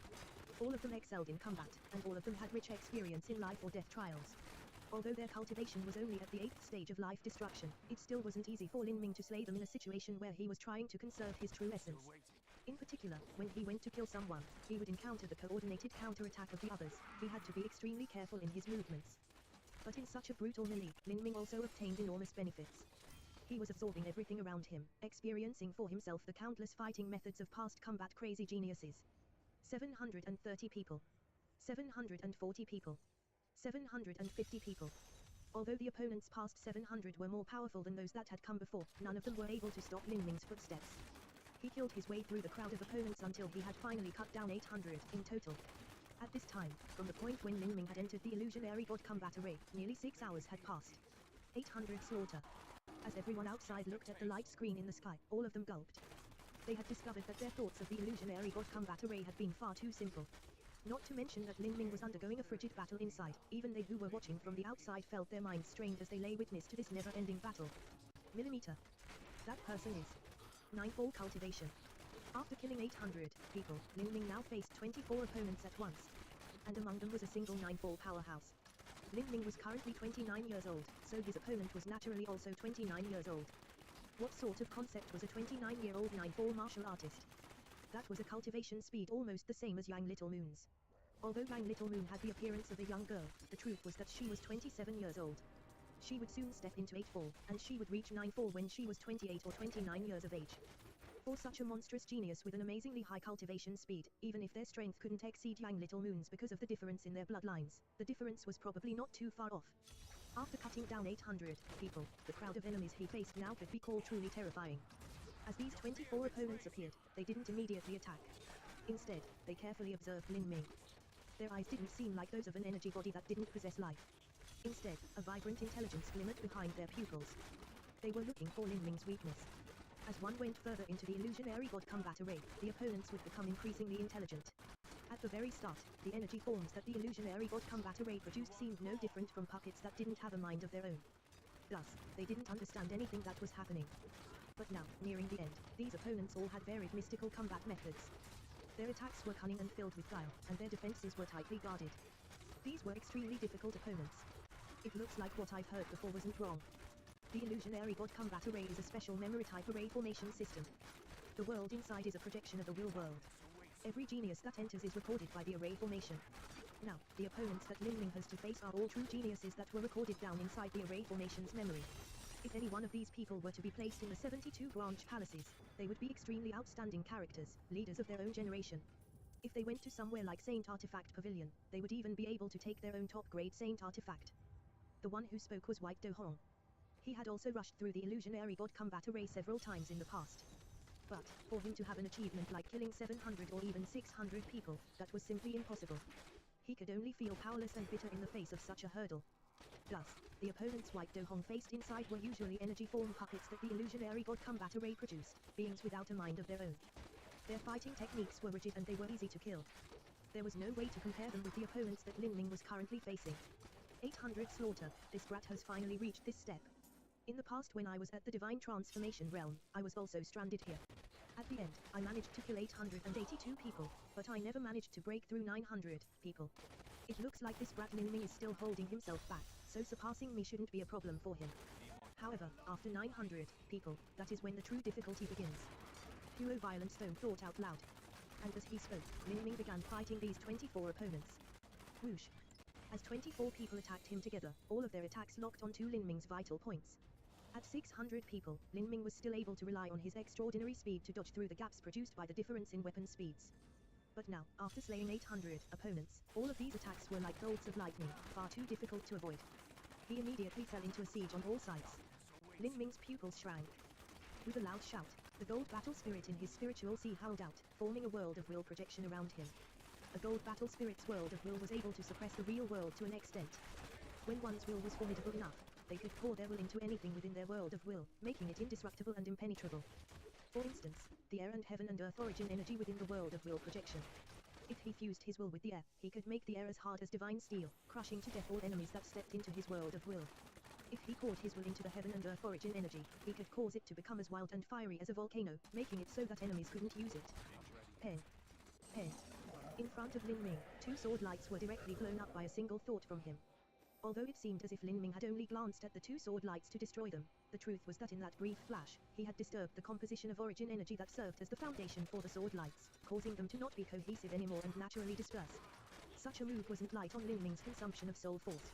All of them excelled in combat, and all of them had rich experience in life or death trials. Although their cultivation was only at the 8th stage of life destruction, it still wasn't easy for Lin Ming to slay them in a situation where he was trying to conserve his true essence. In particular, when he went to kill someone, he would encounter the coordinated counterattack of the others. He had to be extremely careful in his movements. But in such a brutal melee, Lin Ming also obtained enormous benefits. He was absorbing everything around him, experiencing for himself the countless fighting methods of past combat crazy geniuses. 730 people. 740 people. 750 people. Although the opponents past 700 were more powerful than those that had come before, none of them were able to stop Lin Ming's footsteps. He killed his way through the crowd of opponents until he had finally cut down 800 in total. At this time, from the point when Lin Ming had entered the illusionary god combat array, nearly 6 hours had passed. 800 slaughter. As everyone outside looked at the light screen in the sky, all of them gulped. They had discovered that their thoughts of the illusionary god combat array had been far too simple. Not to mention that Lin Ming was undergoing a frigid battle inside. Even they who were watching from the outside felt their minds strained as they lay witness to this never-ending battle. Millimeter. That person is 9-fall cultivation. After killing 800 people, Lin Ming now faced 24 opponents at once. And among them was a single 9-fall powerhouse. Lin Ming was currently 29 years old, so his opponent was naturally also 29 years old. What sort of concept was a 29-year-old 9-4 martial artist? That was a cultivation speed almost the same as Yang Little Moon's. Although Yang Little Moon had the appearance of a young girl, the truth was that she was 27 years old. She would soon step into 8-4, and she would reach 9-4 when she was 28 or 29 years of age. For such a monstrous genius with an amazingly high cultivation speed, even if their strength couldn't exceed Yang Little Moon's because of the difference in their bloodlines, the difference was probably not too far off. After cutting down 800 people, the crowd of enemies he faced now could be called truly terrifying. As these 24 opponents appeared, they didn't immediately attack. Instead, they carefully observed Lin Ming. Their eyes didn't seem like those of an energy body that didn't possess life. Instead, a vibrant intelligence glimmered behind their pupils. They were looking for Lin Ming's weakness. As one went further into the illusionary god combat array, the opponents would become increasingly intelligent. At the very start, the energy forms that the illusionary god combat array produced seemed no different from puppets that didn't have a mind of their own. Thus, they didn't understand anything that was happening. But now, nearing the end, these opponents all had varied mystical combat methods. Their attacks were cunning and filled with guile, and their defenses were tightly guarded. These were extremely difficult opponents. It looks like what I've heard before wasn't wrong. The illusionary god combat array is a special memory type array formation system. The world inside is a projection of the real world. Every genius that enters is recorded by the array formation. Now, the opponents that Lin Ming has to face are all true geniuses that were recorded down inside the array formation's memory. If any one of these people were to be placed in the 72 branch palaces, they would be extremely outstanding characters, leaders of their own generation. If they went to somewhere like Saint Artifact Pavilion, they would even be able to take their own top-grade Saint Artifact. The one who spoke was White Do Hong. He had also rushed through the illusionary god combat array several times in the past. But, for him to have an achievement like killing 700 or even 600 people, that was simply impossible. He could only feel powerless and bitter in the face of such a hurdle. Thus, the opponents White Do Hong faced inside were usually energy form puppets that the illusionary god combat array produced, beings without a mind of their own. Their fighting techniques were rigid and they were easy to kill. There was no way to compare them with the opponents that Lin Ming was currently facing. 800 slaughter, this brat has finally reached this step. In the past when I was at the Divine Transformation Realm, I was also stranded here. At the end, I managed to kill 882 people, but I never managed to break through 900 people. It looks like this brat Lin Ming is still holding himself back, so surpassing me shouldn't be a problem for him. However, after 900 people, that is when the true difficulty begins. Duo Violent Stone thought out loud. And as he spoke, Lin Ming began fighting these 24 opponents. Whoosh. As 24 people attacked him together, all of their attacks locked onto Lin Ming's vital points. At 600 people, Lin Ming was still able to rely on his extraordinary speed to dodge through the gaps produced by the difference in weapon speeds. But now, after slaying 800 opponents, all of these attacks were like bolts of lightning, far too difficult to avoid. He immediately fell into a siege on all sides. Lin Ming's pupils shrank. With a loud shout, the gold battle spirit in his spiritual sea howled out, forming a world of will projection around him. A gold battle spirit's world of will was able to suppress the real world to an extent. When one's will was formidable enough, they could pour their will into anything within their world of will, making it indestructible and impenetrable. For instance, the air and heaven and earth origin energy within the world of will projection. If he fused his will with the air, he could make the air as hard as divine steel, crushing to death all enemies that stepped into his world of will. If he poured his will into the heaven and earth origin energy, he could cause it to become as wild and fiery as a volcano, making it so that enemies couldn't use it. Pen. Pen. In front of Lin Ming, 2 sword lights were directly blown up by a single thought from him. Although it seemed as if Lin Ming had only glanced at the 2 sword lights to destroy them, the truth was that in that brief flash, he had disturbed the composition of origin energy that served as the foundation for the sword lights, causing them to not be cohesive anymore and naturally disperse. Such a move wasn't light on Lin Ming's consumption of soul force.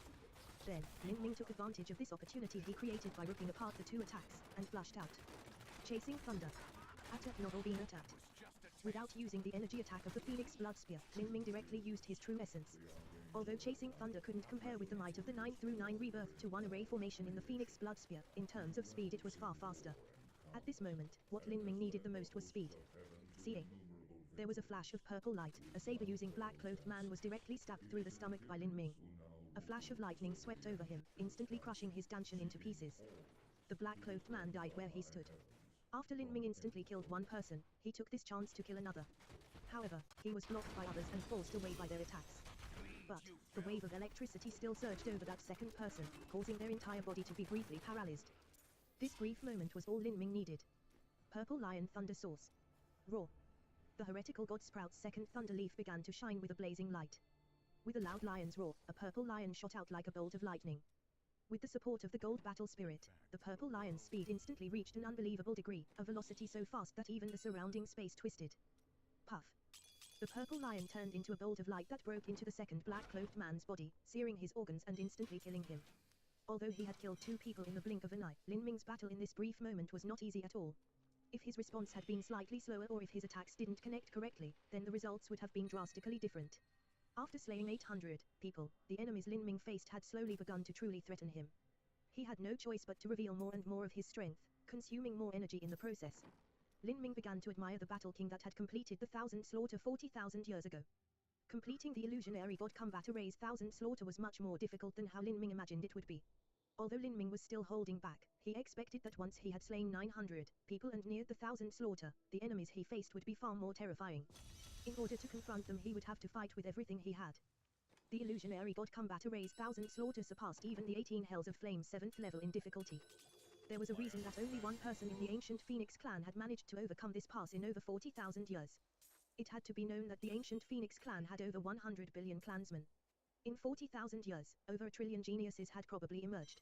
Then, Lin Ming took advantage of this opportunity he created by ripping apart the 2 attacks, and flashed out. Chasing Thunder. Attack novel being attacked. Without using the energy attack of the Phoenix Blood Spear, Lin Ming directly used his true essence. Although Chasing Thunder couldn't compare with the might of the 9/9 rebirth to 1 array formation in the Phoenix Blood Spear, in terms of speed it was far faster. At this moment, what Lin Ming needed the most was speed. Seeing. There was a flash of purple light, a saber-using black-clothed man was directly stabbed through the stomach by Lin Ming. A flash of lightning swept over him, instantly crushing his dantian into pieces. The black-clothed man died where he stood. After Lin Ming instantly killed 1 person, he took this chance to kill another. However, he was blocked by others and forced away by their attacks. But, the wave of electricity still surged over that second person, causing their entire body to be briefly paralyzed. This brief moment was all Lin Ming needed. Purple Lion Thunder Source. Roar. The heretical god Sprout's second thunder leaf began to shine with a blazing light. With a loud lion's roar, a purple lion shot out like a bolt of lightning. With the support of the gold battle spirit, the purple lion's speed instantly reached an unbelievable degree, a velocity so fast that even the surrounding space twisted. Puff. The purple lion turned into a bolt of light that broke into the second black-clothed man's body, searing his organs and instantly killing him. Although he had killed 2 people in the blink of an eye, Lin Ming's battle in this brief moment was not easy at all. If his response had been slightly slower or if his attacks didn't connect correctly, then the results would have been drastically different. After slaying 800 people, the enemies Lin Ming faced had slowly begun to truly threaten him. He had no choice but to reveal more and more of his strength, consuming more energy in the process. Lin Ming began to admire the Battle King that had completed the Thousand Slaughter 40,000 years ago. Completing the illusionary god combat array's Thousand Slaughter was much more difficult than how Lin Ming imagined it would be. Although Lin Ming was still holding back, he expected that once he had slain 900 people and neared the Thousand Slaughter, the enemies he faced would be far more terrifying. In order to confront them he would have to fight with everything he had. The illusionary god combat array's Thousand Slaughter surpassed even the 18 Hells of Flame's 7th level in difficulty. There was a reason that only one person in the ancient Phoenix clan had managed to overcome this pass in over 40,000 years. It had to be known that the ancient Phoenix clan had over 100 billion clansmen. In 40,000 years, over a trillion geniuses had probably emerged.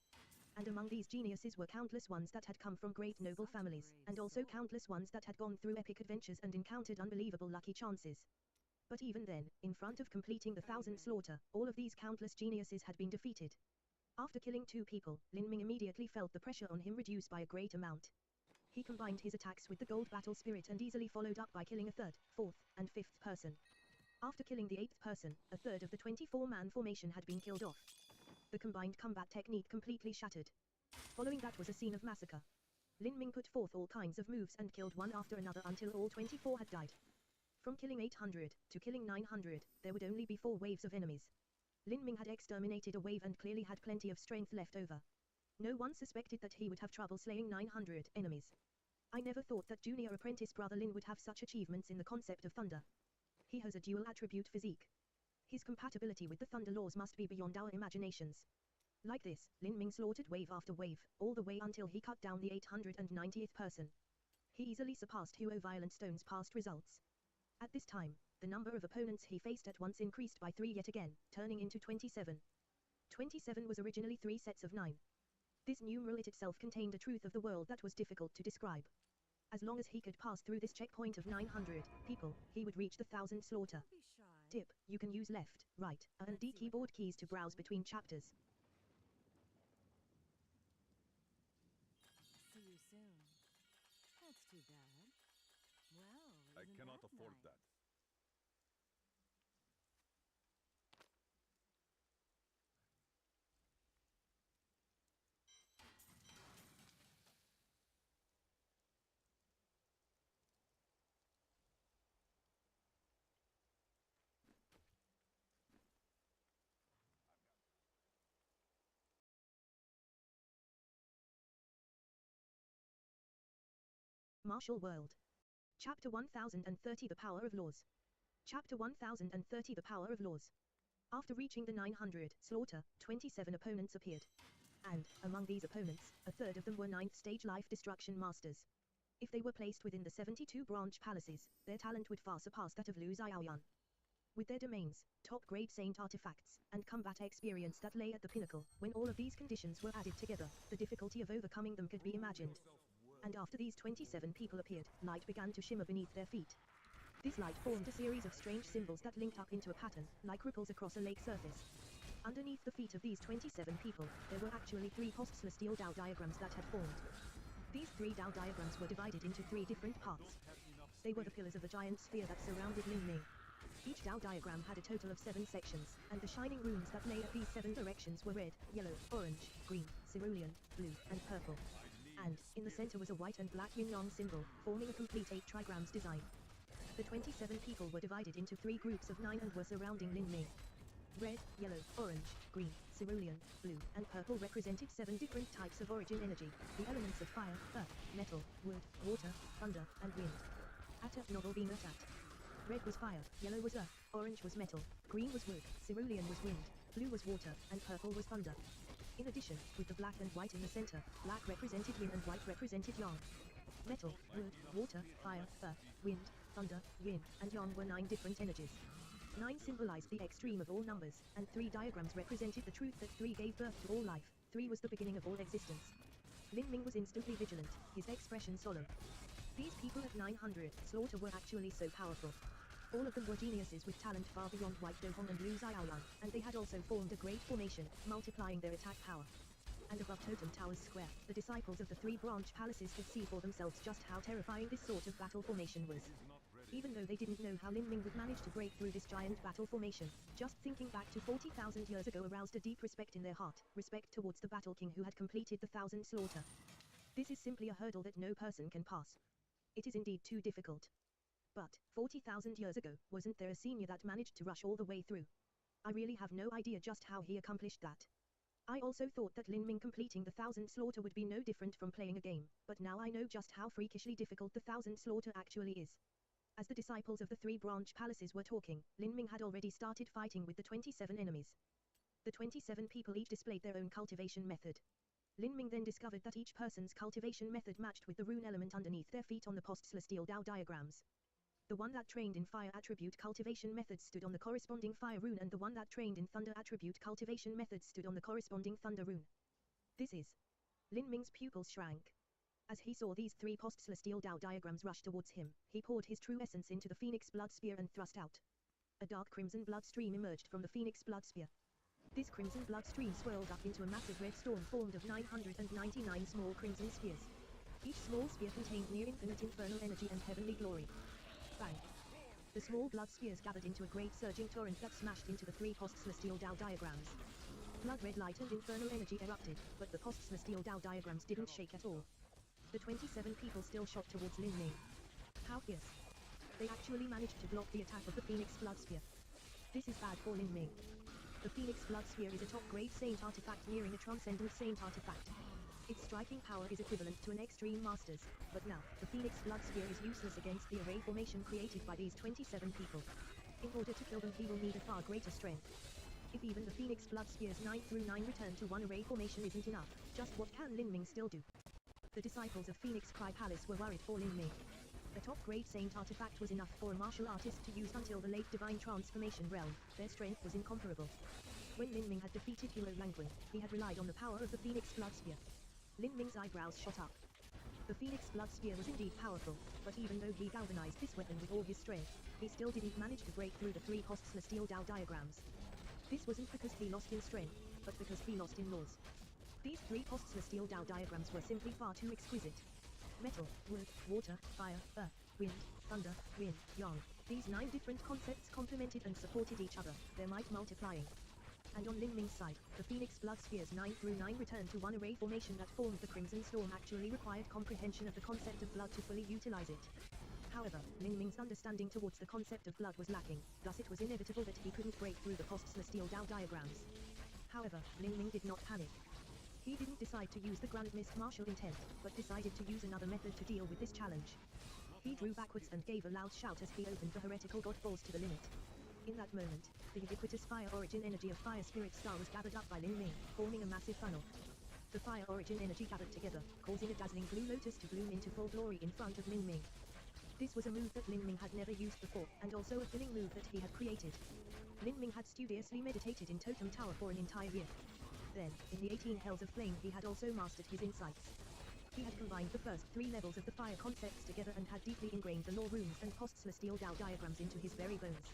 And among these geniuses were countless ones that had come from great noble families, and also countless ones that had gone through epic adventures and encountered unbelievable lucky chances. But even then, in front of completing the Thousand Slaughter, all of these countless geniuses had been defeated. After killing 2 people, Lin Ming immediately felt the pressure on him reduce by a great amount. He combined his attacks with the gold battle spirit and easily followed up by killing a 3rd, 4th, and 5th person. After killing the 8th person, a third of the 24-man formation had been killed off. The combined combat technique completely shattered. Following that was a scene of massacre. Lin Ming put forth all kinds of moves and killed one after another until all 24 had died. From killing 800 to killing 900, there would only be 4 waves of enemies. Lin Ming had exterminated a wave and clearly had plenty of strength left over. No one suspected that he would have trouble slaying 900 enemies. I never thought that junior apprentice brother Lin would have such achievements in the concept of thunder. He has a dual attribute physique. His compatibility with the thunder laws must be beyond our imaginations. Like this, Lin Ming slaughtered wave after wave, all the way until he cut down the 890th person. He easily surpassed Huo Violent Stone's past results. At this time, the number of opponents he faced at once increased by 3 yet again, turning into 27. 27 was originally 3 sets of 9. This numeral it itself contained a truth of the world that was difficult to describe. As long as he could pass through this checkpoint of 900 people, he would reach the Thousand Slaughter. Don't be shy. Tip, you can use left, right, and D keyboard keys to browse between chapters. See you soon. That's too bad. Well, I isn't cannot that afford nice? that. Martial World. Chapter 1030 The Power of Laws. Chapter 1030 The Power of Laws. After reaching the 900 slaughter, 27 opponents appeared. And, among these opponents, a third of them were 9th stage life destruction masters. If they were placed within the 72 branch palaces, their talent would far surpass that of Lu Xiaoyan. With their domains, top-grade saint artifacts, and combat experience that lay at the pinnacle, when all of these conditions were added together, the difficulty of overcoming them could be imagined. And after these 27 people appeared, light began to shimmer beneath their feet. This light formed a series of strange symbols that linked up into a pattern, like ripples across a lake surface. Underneath the feet of these 27 people, there were actually 3 post-celestial Dao diagrams that had formed. These 3 Dao diagrams were divided into 3 different parts. They were the pillars of the giant sphere that surrounded Lin Ming. Each Dao diagram had a total of 7 sections, and the shining runes that lay at these 7 directions were red, yellow, orange, green, cerulean, blue, and purple. And, in the center was a white and black yin-yang symbol, forming a complete 8 trigrams design. The 27 people were divided into 3 groups of 9 and were surrounding Lin Ming. Red, yellow, orange, green, cerulean, blue, and purple represented 7 different types of origin energy, the elements of fire, earth, metal, wood, water, thunder, and wind. At a novel being attacked. Red was fire, yellow was earth, orange was metal, green was wood, cerulean was wind, blue was water, and purple was thunder. In addition, with the black and white in the center, black represented yin and white represented yang. Metal, wood, water, fire, earth, wind, thunder, yin, and yang were 9 different energies. 9 symbolized the extreme of all numbers, and 3 diagrams represented the truth that 3 gave birth to all life. 3 was the beginning of all existence. Lin Ming was instantly vigilant, his expression solemn. These people at 900 slaughter were actually so powerful. All of them were geniuses with talent far beyond White Dohong and Lu Xiaoyang, and they had also formed a great formation, multiplying their attack power. And above Totem Tower's square, the disciples of the 3 branch palaces could see for themselves just how terrifying this sort of battle formation was. Even though they didn't know how Lin Ming would manage to break through this giant battle formation, just thinking back to 40,000 years ago aroused a deep respect in their heart, respect towards the Battle King who had completed the 1,000 slaughter. This is simply a hurdle that no person can pass. It is indeed too difficult. But, 40,000 years ago, wasn't there a senior that managed to rush all the way through? I really have no idea just how he accomplished that. I also thought that Lin Ming completing the 1,000 slaughter would be no different from playing a game, but now I know just how freakishly difficult the 1,000 slaughter actually is. As the disciples of the 3 branch palaces were talking, Lin Ming had already started fighting with the 27 enemies. The 27 people each displayed their own cultivation method. Lin Ming then discovered that each person's cultivation method matched with the rune element underneath their feet on the post-celestial Dao diagrams. The one that trained in fire attribute cultivation method stood on the corresponding fire rune, and the one that trained in thunder attribute cultivation method stood on the corresponding thunder rune. This is. Lin Ming's pupils shrank. As he saw these 3 post-celestial Dao diagrams rush towards him, he poured his true essence into the Phoenix Blood Spear and thrust out. A dark crimson blood stream emerged from the Phoenix Blood Spear. This crimson blood stream swirled up into a massive red storm formed of 999 small crimson spears. Each small spear contained near infinite infernal energy and heavenly glory. Bang! The small blood spears gathered into a great surging torrent that smashed into the 3 post-celestial Dao diagrams. Blood red light and infernal energy erupted, but the post-celestial Dao diagrams didn't shake at all. The 27 people still shot towards Lin Ming. How fierce! They actually managed to block the attack of the Phoenix Blood Spear. This is bad for Lin Ming. The Phoenix Blood Spear is a top-grade saint artifact nearing a transcendent saint artifact. Its striking power is equivalent to an extreme master's, but now, the Phoenix Blood Spear is useless against the array formation created by these 27 people. In order to kill them he will need a far greater strength. If even the Phoenix Blood Spear's 9 through 9 return to 1 array formation isn't enough, just what can Lin Ming still do? The disciples of Phoenix Cry Palace were worried for Lin Ming. A top-grade saint artifact was enough for a martial artist to use until the late divine transformation realm. Their strength was incomparable. When Lin Ming had defeated Hero Langwen, he had relied on the power of the Phoenix Blood Spear. Lin Ming's eyebrows shot up. The Phoenix Blood Spear was indeed powerful, but even though he galvanized this weapon with all his strength, he still didn't manage to break through the 3 post-celestial Dao diagrams. This wasn't because he lost in strength, but because he lost in laws. These 3 post-celestial Dao diagrams were simply far too exquisite. Metal, wood, water, fire, earth, wind, thunder, yin, yang. These 9 different concepts complemented and supported each other, their might multiplying. And on Lin Ming's side, the Phoenix Blood Spear's 9 through 9 return to 1 array formation that formed the Crimson Storm actually required comprehension of the concept of blood to fully utilize it. However, Lin Ming's understanding towards the concept of blood was lacking, thus it was inevitable that he couldn't break through the post-celestial Dao diagrams. However, Lin Ming did not panic. He didn't decide to use the Grand Mist martial intent, but decided to use another method to deal with this challenge. He drew backwards and gave a loud shout as he opened the heretical god balls to the limit. In that moment, the ubiquitous fire origin energy of Fire Spirit Star was gathered up by Lin Ming, forming a massive funnel. The fire origin energy gathered together, causing a dazzling blue lotus to bloom into full glory in front of Lin Ming. This was a move that Lin Ming had never used before, and also a filling move that he had created. Lin Ming had studiously meditated in Totem Tower for an entire year. Then, in the 18 Hells of Flame he had also mastered his insights. He had combined the first 3 levels of the fire concepts together and had deeply ingrained the law runes and post-celestial Dao diagrams into his very bones.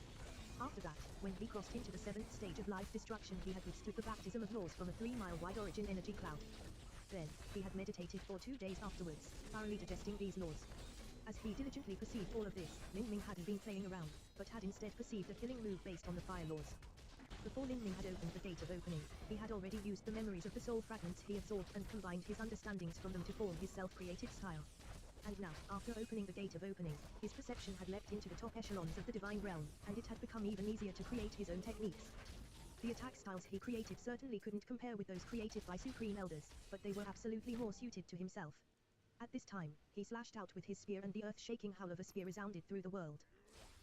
After that, when he crossed into the 7th stage of life destruction he had withstood the baptism of laws from a 3-mile-wide origin energy cloud. Then, he had meditated for 2 days afterwards, thoroughly digesting these laws. As he diligently perceived all of this, Lin Ming hadn't been playing around, but had instead perceived a killing move based on the fire laws. Before Lin Ming had opened the gate of opening, he had already used the memories of the soul fragments he absorbed and combined his understandings from them to form his self-created style. And now, after opening the gate of opening, his perception had leapt into the top echelons of the divine realm, and it had become even easier to create his own techniques. The attack styles he created certainly couldn't compare with those created by Supreme Elders, but they were absolutely more suited to himself. At this time, he slashed out with his spear and the earth-shaking howl of a spear resounded through the world.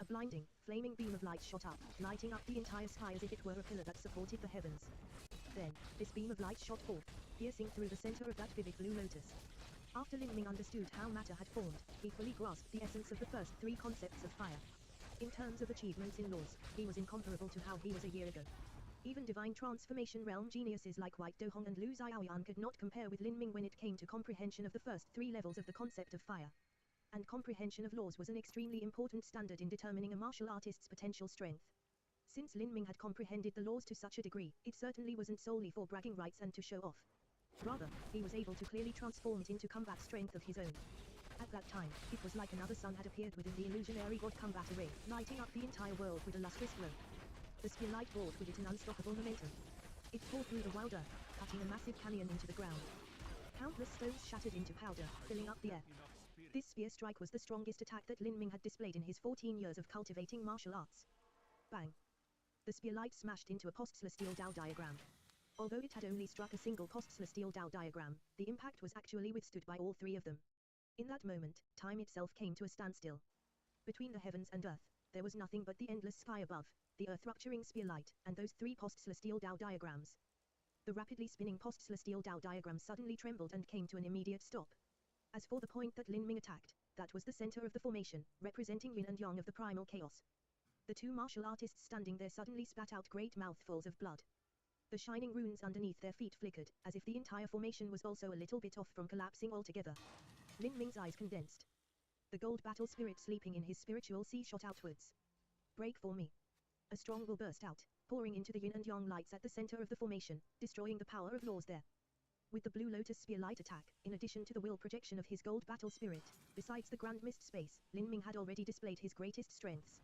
A blinding, flaming beam of light shot up, lighting up the entire sky as if it were a pillar that supported the heavens. Then, this beam of light shot forth, piercing through the center of that vivid blue lotus. After Lin Ming understood how matter had formed, he fully grasped the essence of the first 3 concepts of fire. In terms of achievements in laws, he was incomparable to how he was a year ago. Even divine transformation realm geniuses like White Dohong and Lu Xiaoyan could not compare with Lin Ming when it came to comprehension of the first 3 levels of the concept of fire. And comprehension of laws was an extremely important standard in determining a martial artist's potential strength. Since Lin Ming had comprehended the laws to such a degree, it certainly wasn't solely for bragging rights and to show off. Rather, he was able to clearly transform it into combat strength of his own. At that time, it was like another sun had appeared within the illusionary god combat array, lighting up the entire world with a lustrous glow. The spear light brought with it an unstoppable momentum. It tore through the wild earth, cutting a massive canyon into the ground. Countless stones shattered into powder, filling up the air. This spear strike was the strongest attack that Lin Ming had displayed in his 14 years of cultivating martial arts. Bang! The spear light smashed into a post-celestial Dao diagram. Although it had only struck a single post-celestial Dao diagram, the impact was actually withstood by all 3 of them. In that moment, time itself came to a standstill. Between the heavens and earth, there was nothing but the endless sky above, the earth-rupturing spear light, and those 3 post-celestial Dao diagrams. The rapidly spinning post-celestial Dao diagram suddenly trembled and came to an immediate stop. As for the point that Lin Ming attacked, that was the center of the formation, representing yin and yang of the primal chaos. The 2 martial artists standing there suddenly spat out great mouthfuls of blood. The shining runes underneath their feet flickered, as if the entire formation was also a little bit off from collapsing altogether. Lin Ming's eyes condensed. The gold battle spirit sleeping in his spiritual sea shot outwards. Break for me. A strong will burst out, pouring into the yin and yang lights at the center of the formation, destroying the power of laws there. With the blue lotus spear light attack, in addition to the will projection of his gold battle spirit, besides the grand mist space, Lin Ming had already displayed his greatest strengths.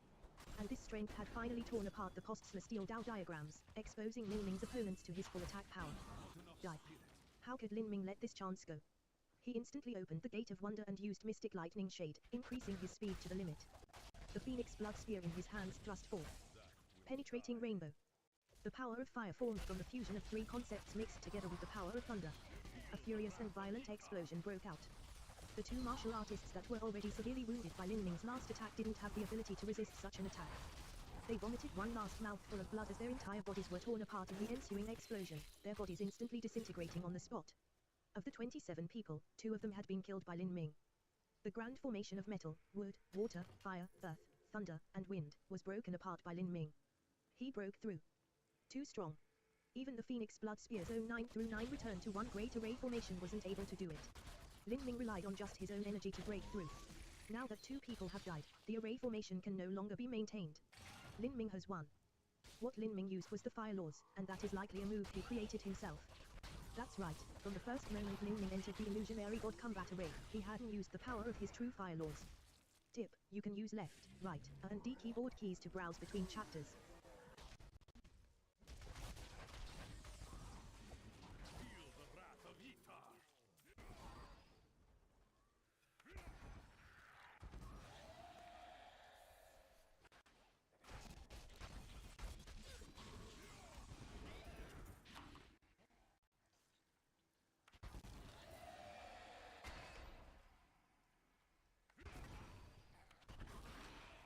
And this strength had finally torn apart the post-celestial Dao diagrams, exposing Lin Ming's opponents to his full attack power. Die. How could Lin Ming let this chance go? He instantly opened the gate of wonder and used mystic lightning shade, increasing his speed to the limit. The phoenix blood spear in his hands thrust forth. Penetrating rainbow. The power of fire formed from the fusion of 3 concepts mixed together with the power of thunder. A furious and violent explosion broke out. The 2 martial artists that were already severely wounded by Lin Ming's last attack didn't have the ability to resist such an attack. They vomited one last mouthful of blood as their entire bodies were torn apart in the ensuing explosion, their bodies instantly disintegrating on the spot. Of the 27 people, 2 of them had been killed by Lin Ming. The grand formation of metal, wood, water, fire, earth, thunder, and wind, was broken apart by Lin Ming. He broke through. Too strong. Even the Phoenix Blood Spear's own 9/9 return to one great array formation wasn't able to do it. Lin Ming relied on just his own energy to break through. Now that 2 people have died, the array formation can no longer be maintained. Lin Ming has won. What Lin Ming used was the fire laws, and that is likely a move he created himself. That's right, from the first moment Lin Ming entered the illusionary god combat array, he hadn't used the power of his true fire laws. Tip, you can use left, right, and D keyboard keys to browse between chapters. Feel the wrath of Itar.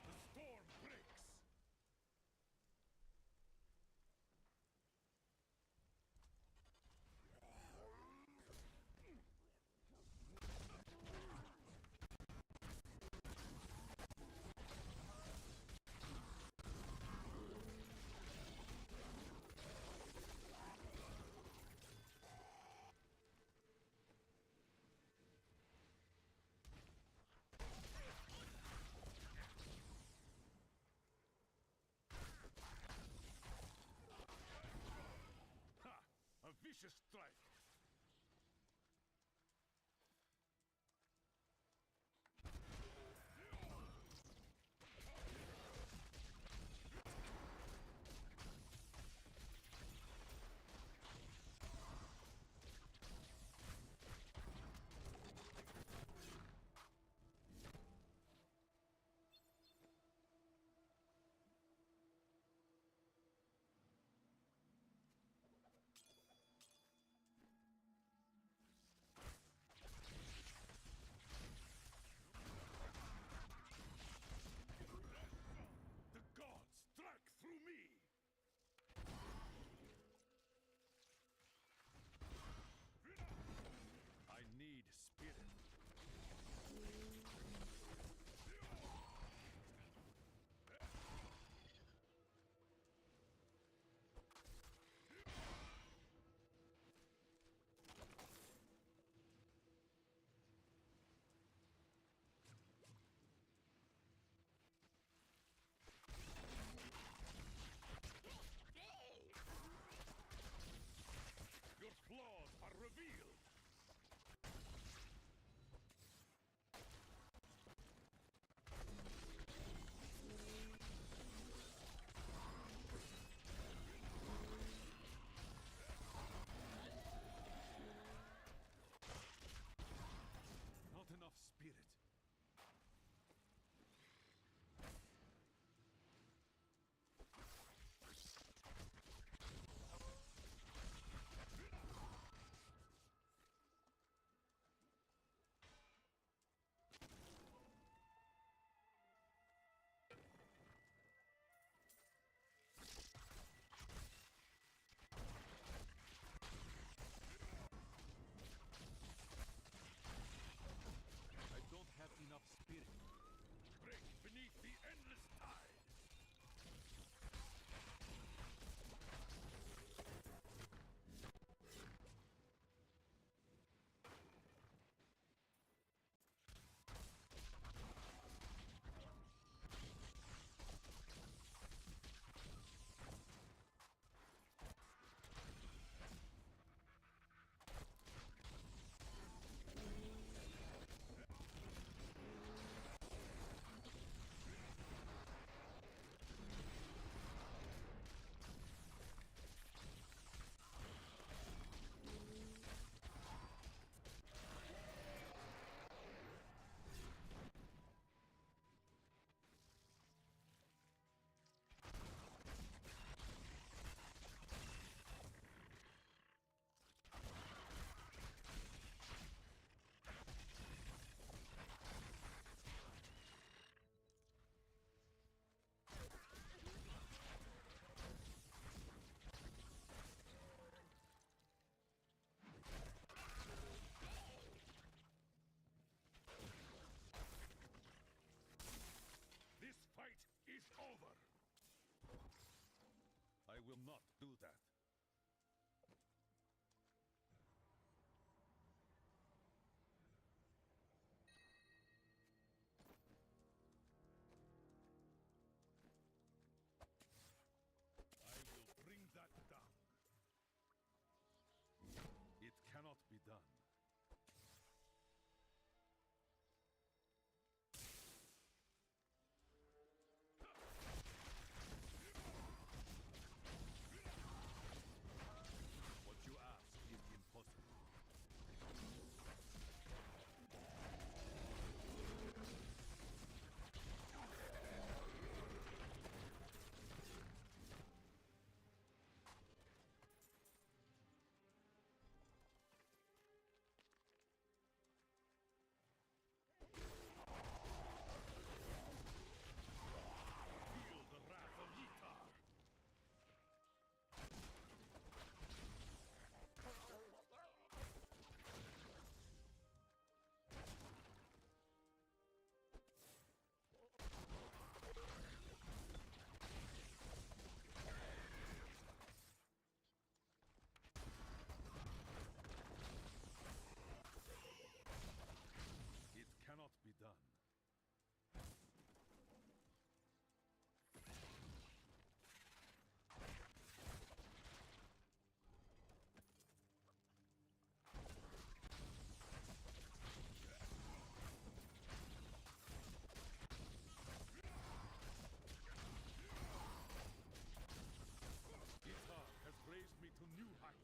The storm breaks. Do that. I will bring that down. It cannot be done. What you ask is impossible. Feel the wrath of Yitar. It cannot be done. Yitar has raised me to new heights.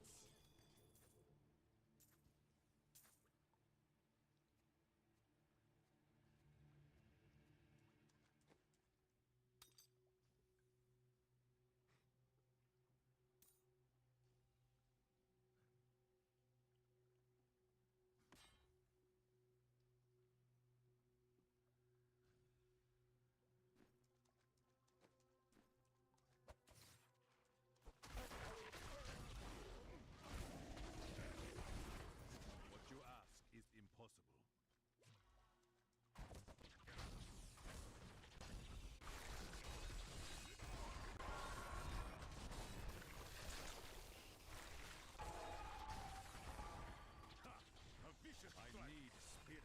What you ask is impossible. Ha! A vicious strike. I need spirit.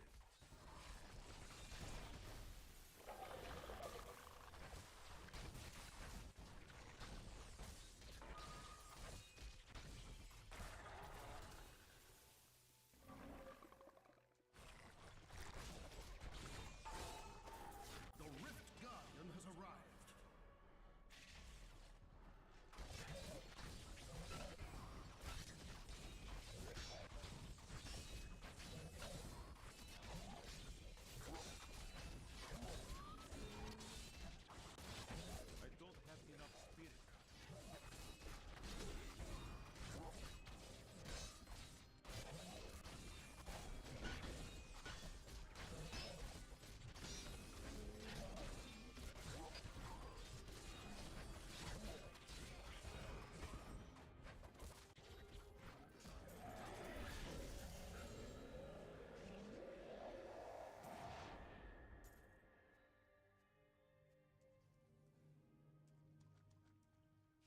The Rift Guardian has arrived. I don't have enough spirit.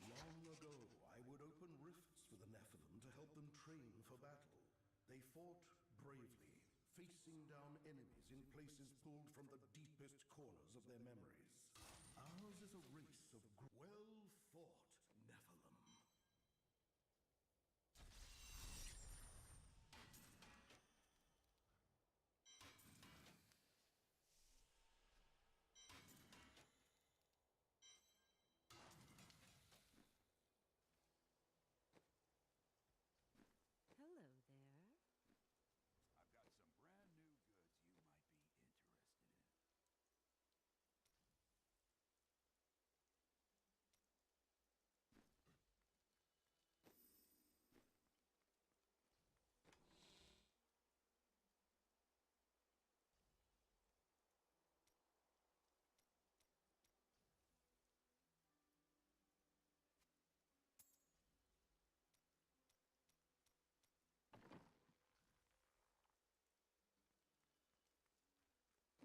Long ago, I would open rifts for the Nephilim to help them train for battle. They fought bravely, facing down enemies in places pulled from the deepest corners of their memories. Ours is a race of well-fought Nephilim. Hello there. I've got some brand new goods you might be interested in.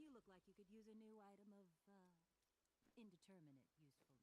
You look like you could use a new item of, indeterminate usefulness.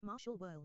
Martial World.